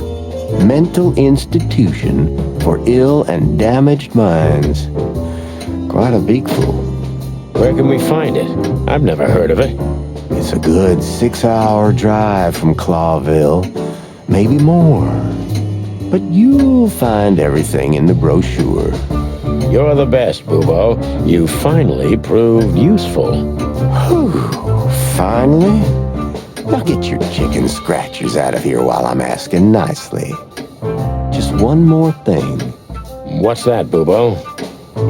Mental institution for ill and damaged minds. Quite a beakful. Where can we find it? I've never heard of it. It's a good 6-hour drive from Clawville. Maybe more. But you'll find everything in the brochure. You're the best, Bubo. You finally proved useful. Whew. Finally? Now get your chicken scratchers out of here while I'm asking nicely. Just one more thing. What's that, Bubo?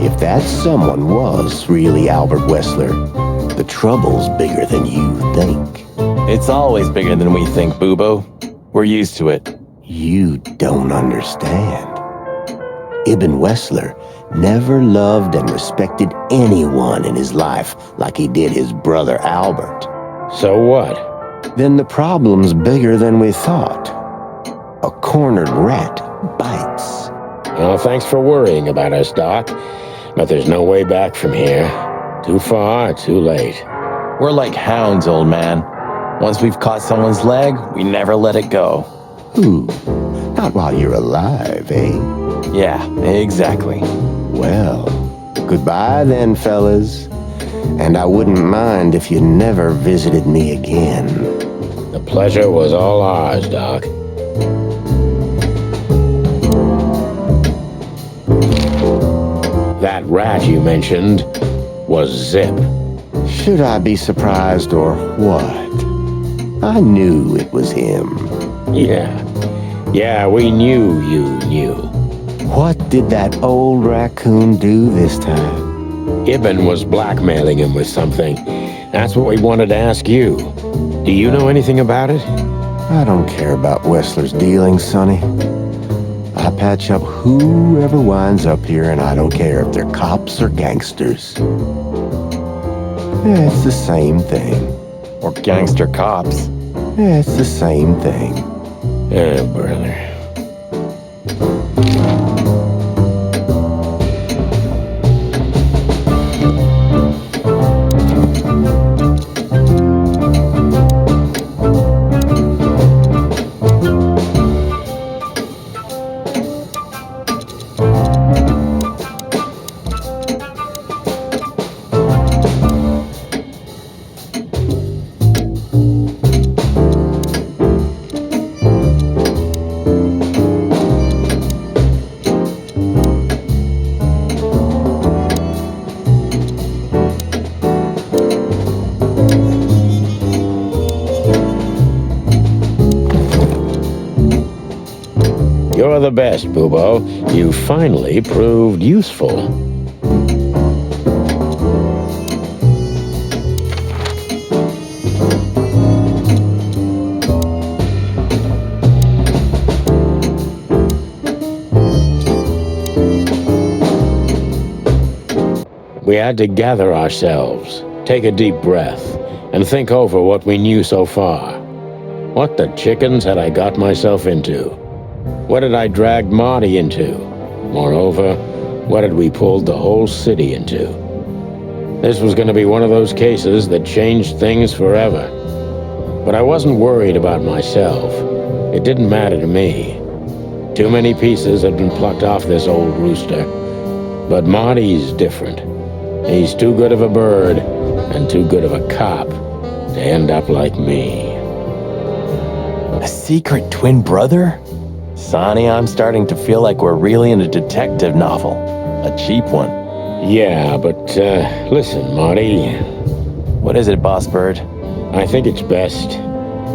If that someone was really Albert Wessler, the trouble's bigger than you think. It's always bigger than we think, Bubo. We're used to it. You don't understand. Ibn Wessler never loved and respected anyone in his life like he did his brother Albert. So what? Then the problem's bigger than we thought. A cornered rat bites. Well, thanks for worrying about us, Doc. But there's no way back from here. Too far, too late. We're like hounds, old man. Once we've caught someone's leg, we never let it go. Ooh, not while you're alive, eh? Yeah, exactly. Well, goodbye then, fellas. And I wouldn't mind if you never visited me again. The pleasure was all ours, Doc. That rat you mentioned was Zip. Should I be surprised or what? I knew it was him. Yeah, we knew you knew. What did that old raccoon do this time? Ibn was blackmailing him with something. That's what we wanted to ask you. Do you know anything about it? I don't care about Wessler's dealings, Sonny. I patch up whoever winds up here, and I don't care if they're cops or gangsters. Yeah, it's the same thing. Or gangster cops. Yeah, it's the same thing. Oh, brother. You're the best, Bubo. You finally proved useful. We had to gather ourselves, take a deep breath, and think over what we knew so far. What the chickens had I got myself into? What had I dragged Marty into? Moreover, what had we pulled the whole city into? This was going to be one of those cases that changed things forever. But I wasn't worried about myself. It didn't matter to me. Too many pieces had been plucked off this old rooster. But Marty's different. He's too good of a bird and too good of a cop to end up like me. A secret twin brother? Sonny, I'm starting to feel like we're really in a detective novel. A cheap one. Yeah, but listen, Marty. What is it, Boss Bird? I think it's best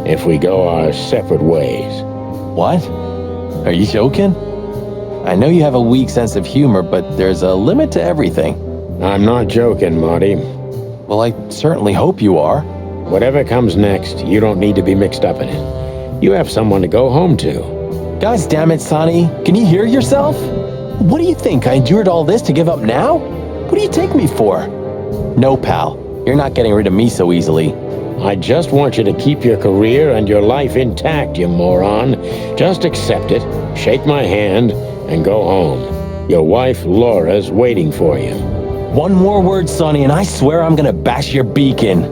if we go our separate ways. What? Are you joking? I know you have a weak sense of humor, but there's a limit to everything. I'm not joking, Marty. Well, I certainly hope you are. Whatever comes next, you don't need to be mixed up in it. You have someone to go home to. Guys, damn it, Sonny. Can you hear yourself? What do you think? I endured all this to give up now? What do you take me for? No, pal. You're not getting rid of me so easily. I just want you to keep your career and your life intact, you moron. Just accept it, shake my hand, and go home. Your wife, Laura's waiting for you. One more word, Sonny, and I swear I'm gonna bash your beak in.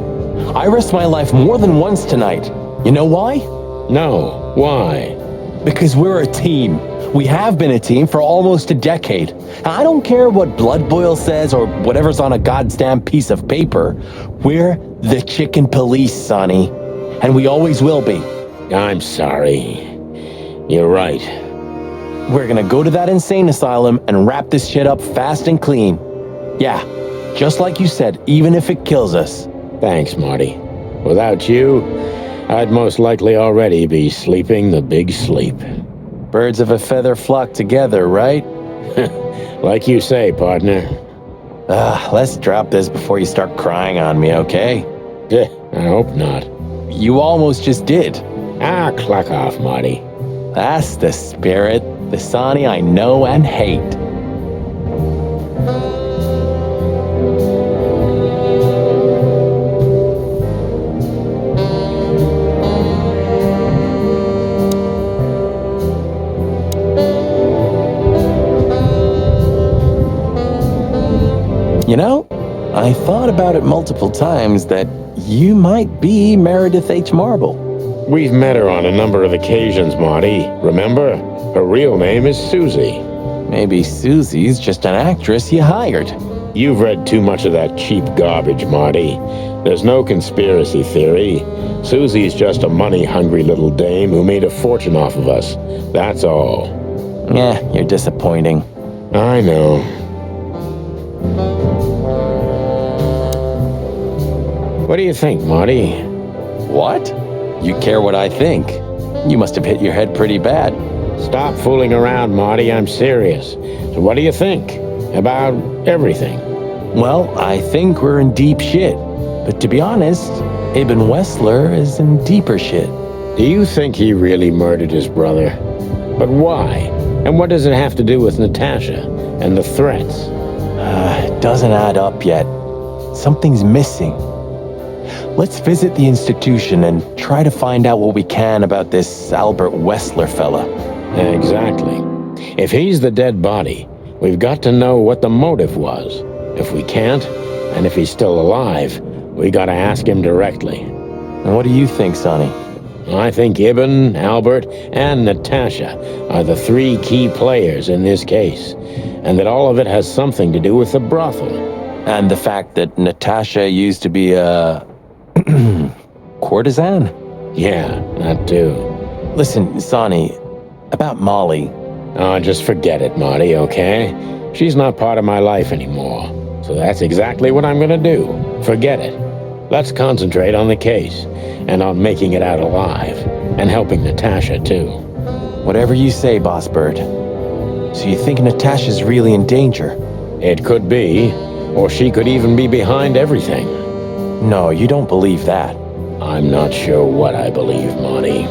I risked my life more than once tonight. You know why? No, why? Because we're a team. We have been a team for almost a decade. I don't care what Blood Boil says or whatever's on a goddamn piece of paper. We're the chicken police, Sonny. And we always will be. I'm sorry. You're right. We're gonna go to that insane asylum and wrap this shit up fast and clean. Yeah, just like you said, even if it kills us. Thanks, Marty. Without you, I'd most likely already be sleeping the big sleep. Birds of a feather flock together, right? Like you say, partner. Let's drop this before you start crying on me, okay? I hope not. You almost just did. Clock off, Marty. That's the spirit, the Sonny I know and hate. You know, I thought about it multiple times that you might be Meredith H. Marble. We've met her on a number of occasions, Marty. Remember? Her real name is Susie. Maybe Susie's just an actress you hired. You've read too much of that cheap garbage, Marty. There's no conspiracy theory. Susie's just a money-hungry little dame who made a fortune off of us. That's all. Yeah, you're disappointing. I know. What do you think, Marty? What? You care what I think? You must have hit your head pretty bad. Stop fooling around, Marty. I'm serious. So what do you think? About everything? Well, I think we're in deep shit. But to be honest, Ibn Wessler is in deeper shit. Do you think he really murdered his brother? But why? And what does it have to do with Natasha and the threats? It doesn't add up yet. Something's missing. Let's visit the institution and try to find out what we can about this Albert Wessler fella. Exactly. If he's the dead body, we've got to know what the motive was. If we can't, and if he's still alive, we gotta ask him directly. And what do you think, Sonny? I think Ibn, Albert, and Natasha are the three key players in this case, and that all of it has something to do with the brothel. And the fact that Natasha used to be a courtesan? Yeah, that too. Listen, Sonny, about Molly. Oh, just forget it, Marty, okay? She's not part of my life anymore. So that's exactly what I'm gonna do. Forget it. Let's concentrate on the case, and on making it out alive, and helping Natasha too. Whatever you say, Boss Bird. So you think Natasha's really in danger? It could be, or she could even be behind everything. No, you don't believe that. I'm not sure what I believe, Marty.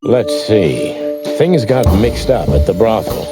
Let's see. Things got mixed up at the brothel.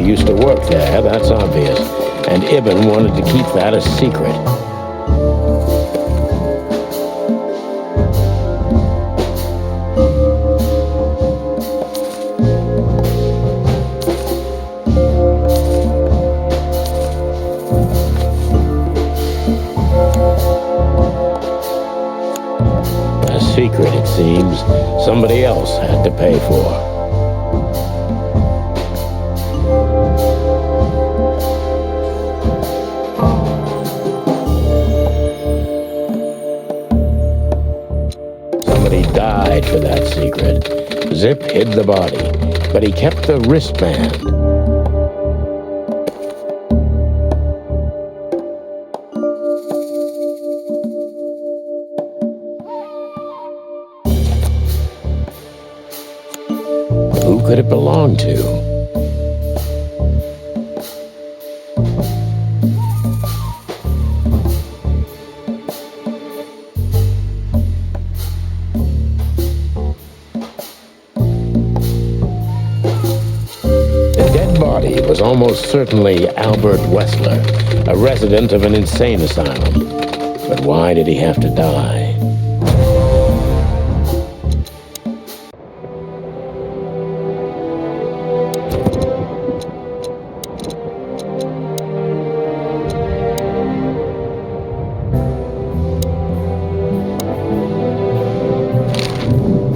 Used to work there, that's obvious. and Ibn wanted to keep that a secret. A secret, it seems, somebody else had to pay for. Died for that secret. Zip hid the body, but he kept the wristband. Who could it belong to? Was almost certainly Albert Wessler, a resident of an insane asylum. But why did he have to die?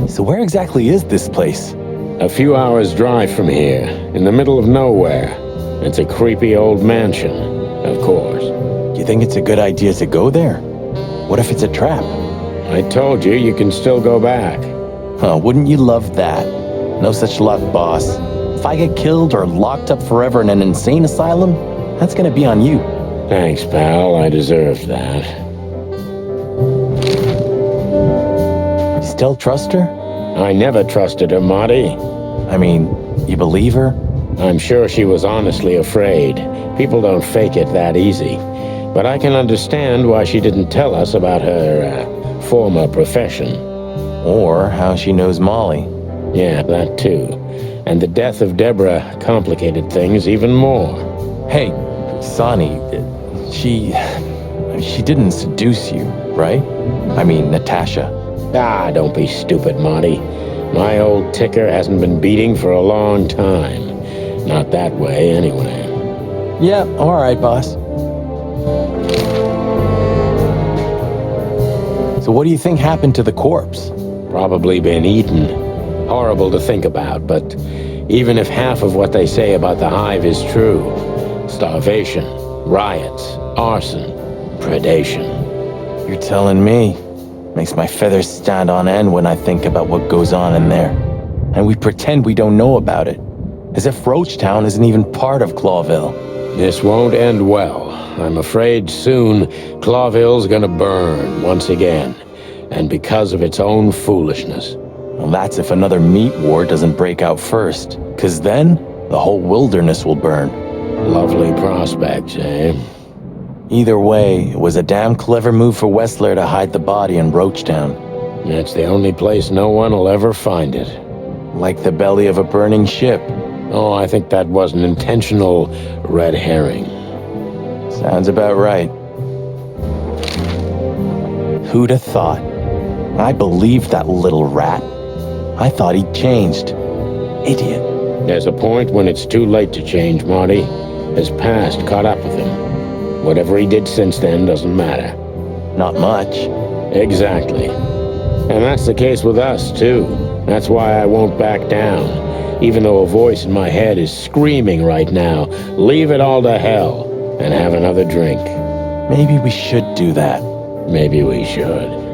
So where exactly is this place? A few hours' drive from here, in the middle of nowhere. It's a creepy old mansion, of course. You think it's a good idea to go there? What if it's a trap? I told you, you can still go back. Huh, wouldn't you love that? No such luck, boss. If I get killed or locked up forever in an insane asylum, that's gonna be on you. Thanks, pal. I deserved that. You still trust her? I never trusted her, Marty. I mean, you believe her? I'm sure she was honestly afraid. People don't fake it that easy. But I can understand why she didn't tell us about her, former profession. Or how she knows Molly. Yeah, that too. And the death of Deborah complicated things even more. Hey, Sonny, she didn't seduce you, right? I mean, Natasha. Ah, don't be stupid, Marty. My old ticker hasn't been beating for a long time. Not that way, anyway. Yeah, all right, boss. So what do you think happened to the corpse? Probably been eaten. Horrible to think about, but even if half of what they say about the hive is true, starvation, riots, arson, predation. You're telling me. Makes my feathers stand on end when I think about what goes on in there. And we pretend we don't know about it. As if Roachtown isn't even part of Clawville. This won't end well. I'm afraid soon Clawville's gonna burn once again. And because of its own foolishness. Well, that's if another meat war doesn't break out first. 'Cause then, the whole wilderness will burn. Lovely prospects, eh? Either way, it was a damn clever move for Wessler to hide the body in Roachtown. It's the only place no one will ever find it. Like the belly of a burning ship. Oh, I think that was an intentional red herring. Sounds about right. Who'd have thought? I believed that little rat. I thought he'd changed. Idiot. There's a point when it's too late to change, Marty. His past caught up with him. Whatever he did since then doesn't matter. Not much. Exactly. And that's the case with us, too. That's why I won't back down. Even though a voice in my head is screaming right now, leave it all to hell and have another drink. Maybe we should do that. Maybe we should.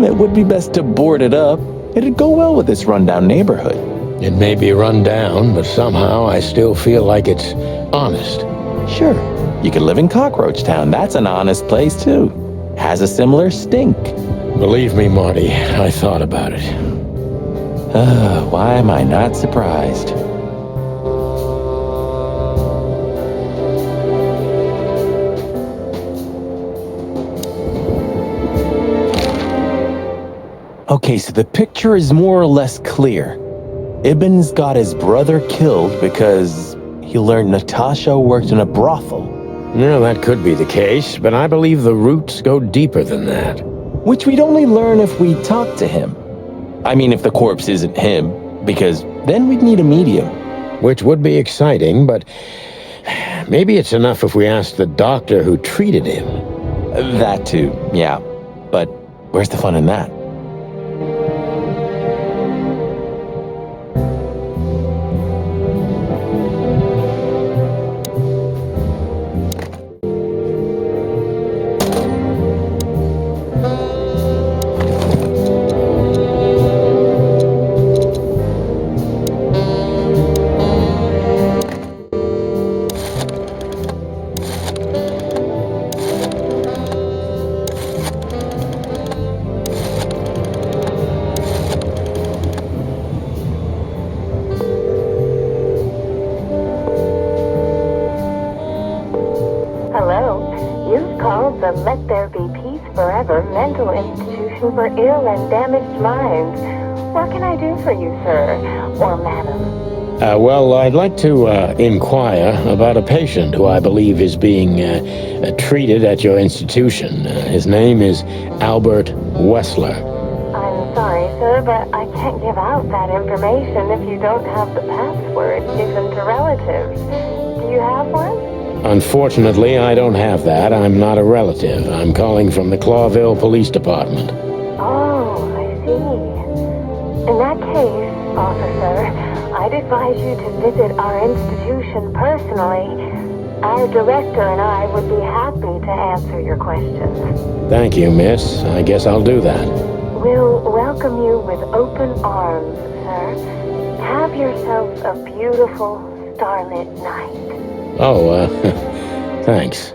It would be best to board it up. It'd go well with this rundown neighborhood. It may be run down, but somehow I still feel like it's honest. Sure, you could live in Cockroach Town. That's an honest place, too. Has a similar stink. Believe me, Marty, I thought about it. Why am I not surprised? Okay, so the picture is more or less clear. Ibn's got his brother killed because he learned Natasha worked in a brothel. No, that could be the case, but I believe the roots go deeper than that. Which we'd only learn if we talk to him. I mean, if the corpse isn't him, because then we'd need a medium. Which would be exciting, but maybe it's enough if we ask the doctor who treated him. That too, yeah. But where's the fun in that? The Let There Be Peace Forever mental institution for ill and damaged minds. What can I do for you, sir, or madam? Well, I'd like to inquire about a patient who I believe is being treated at your institution. His name is Albert Wessler. I'm sorry, sir, but I can't give out that information if you don't have the password given to relatives. Do you have one? Unfortunately, I don't have that. I'm not a relative. I'm calling from the Clawville Police Department. Oh, I see. In that case, officer, I'd advise you to visit our institution personally. Our director and I would be happy to answer your questions. Thank you, miss. I guess I'll do that. We'll welcome you with open arms, sir. Have yourself a beautiful starlit night. Oh, thanks.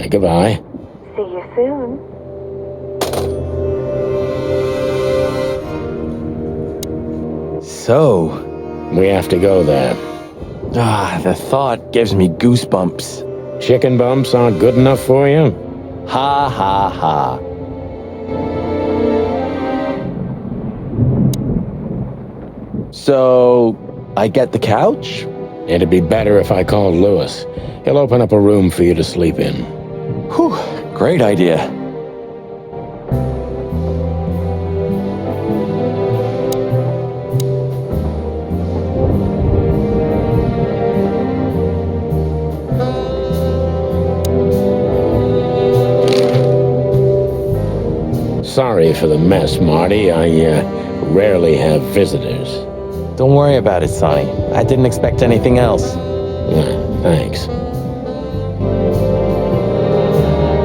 Goodbye. See you soon. So, we have to go there. The thought gives me goosebumps. Chicken bumps aren't good enough for you? Ha ha ha. So, I get the couch? It'd be better if I called Lewis. He'll open up a room for you to sleep in. Whew, great idea. Sorry for the mess, Marty. I rarely have visitors. Don't worry about it, Sonny. I didn't expect anything else. Thanks.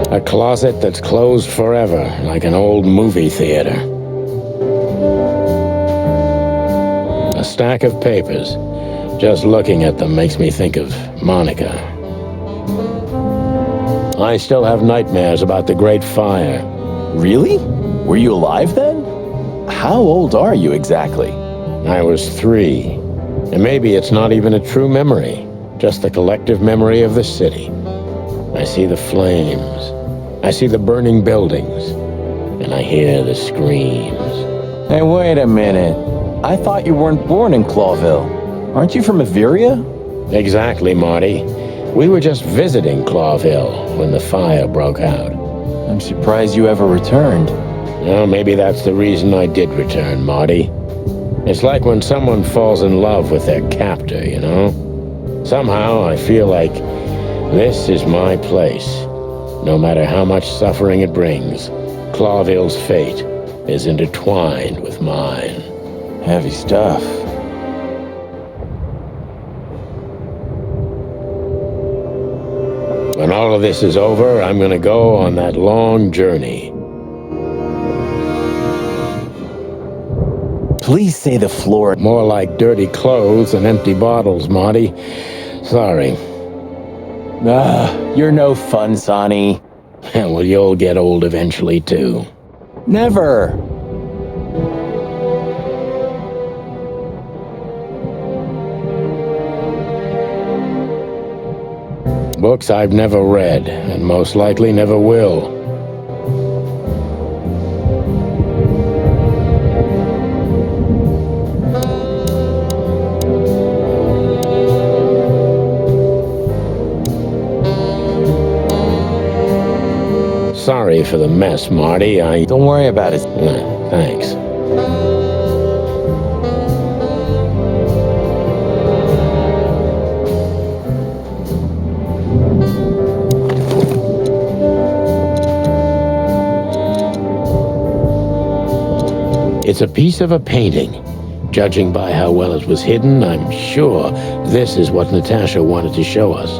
A closet that's closed forever, like an old movie theater. A stack of papers. Just looking at them makes me think of Monica. I still have nightmares about the Great Fire. Really? Were you alive then? How old are you exactly? I was 3. And maybe it's not even a true memory, just the collective memory of the city. I see the flames. I see the burning buildings. And I hear the screams. Hey, wait a minute. I thought you weren't born in Clawville. Aren't you from Nvidia? Exactly, Marty. We were just visiting Clawville when the fire broke out. I'm surprised you ever returned. Well, maybe that's the reason I did return, Marty. It's like when someone falls in love with their captor, you know? Somehow I feel like this is my place. No matter how much suffering it brings, Clawville's fate is intertwined with mine. Heavy stuff. When all of this is over, I'm gonna go on that long journey. Please say the floor. More like dirty clothes and empty bottles, Marty. Sorry. You're no fun, Sonny. Well, you'll get old eventually, too. Never. Books I've never read, and most likely never will. Sorry for the mess, Marty. Don't worry about it. Thanks. It's a piece of a painting. Judging by how well it was hidden, I'm sure this is what Natasha wanted to show us.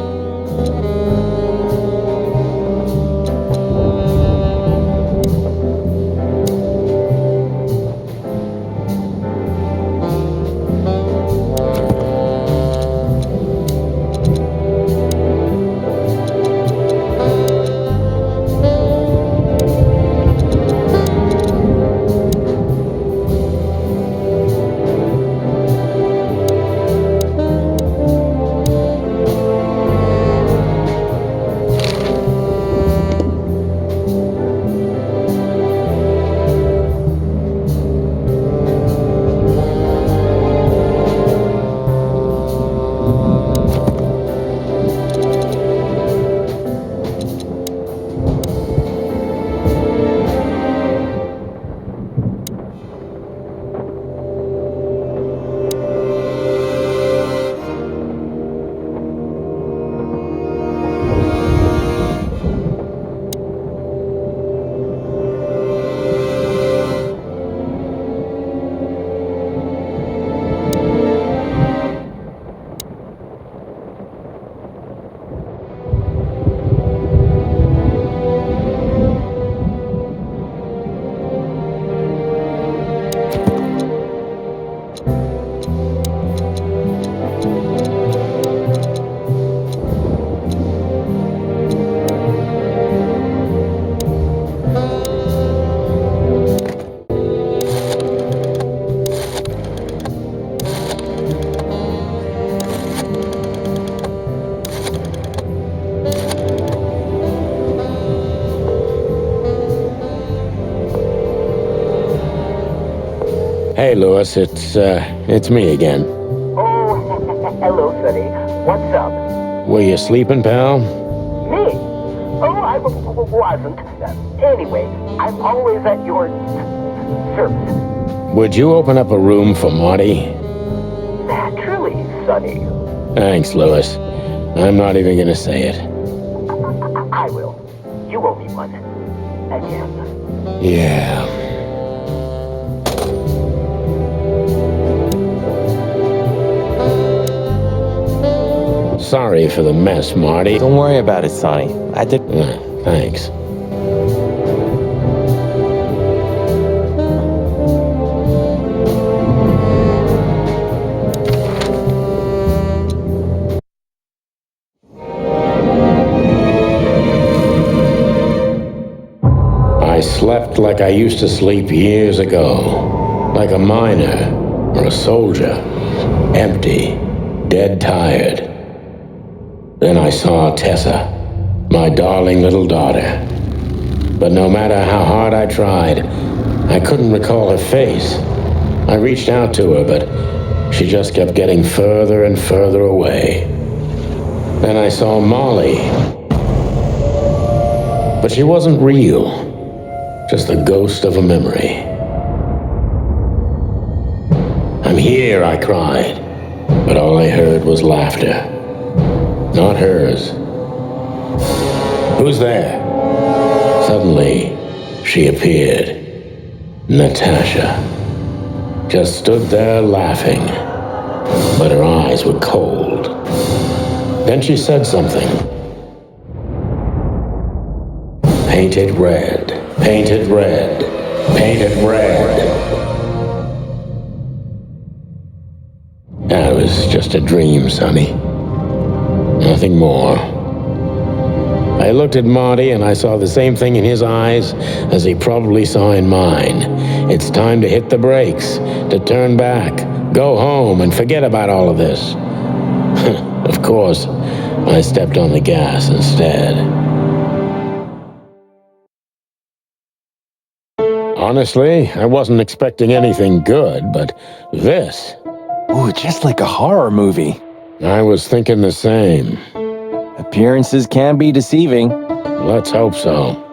Hey, Louis, it's me again. Oh, hello, Sonny. What's up? Were you sleeping, pal? Me? Oh, I wasn't. Anyway, I'm always at your service. Would you open up a room for Marty? Naturally, Sonny. Thanks, Louis. I'm not even gonna say it. I will. You owe me one. Again. Yeah. Sorry for the mess, Marty. Don't worry about it, Sonny. I did. Thanks. I slept like I used to sleep years ago. Like a miner or a soldier. Empty. Dead tired. Then I saw Tessa, my darling little daughter. But no matter how hard I tried, I couldn't recall her face. I reached out to her, but she just kept getting further and further away. Then I saw Molly. But she wasn't real, just the ghost of a memory. I'm here, I cried, but all I heard was laughter. Not hers. Who's there? Suddenly, she appeared. Natasha. Just stood there laughing, but her eyes were cold. Then she said something. Painted red, painted red, painted red. That was just a dream, Sonny. Nothing more. I looked at Marty and I saw the same thing in his eyes as he probably saw in mine. It's time to hit the brakes, to turn back, go home and forget about all of this. Of course, I stepped on the gas instead. Honestly, I wasn't expecting anything good, but this... Ooh, just like a horror movie. I was thinking the same. Appearances can be deceiving. Let's hope so.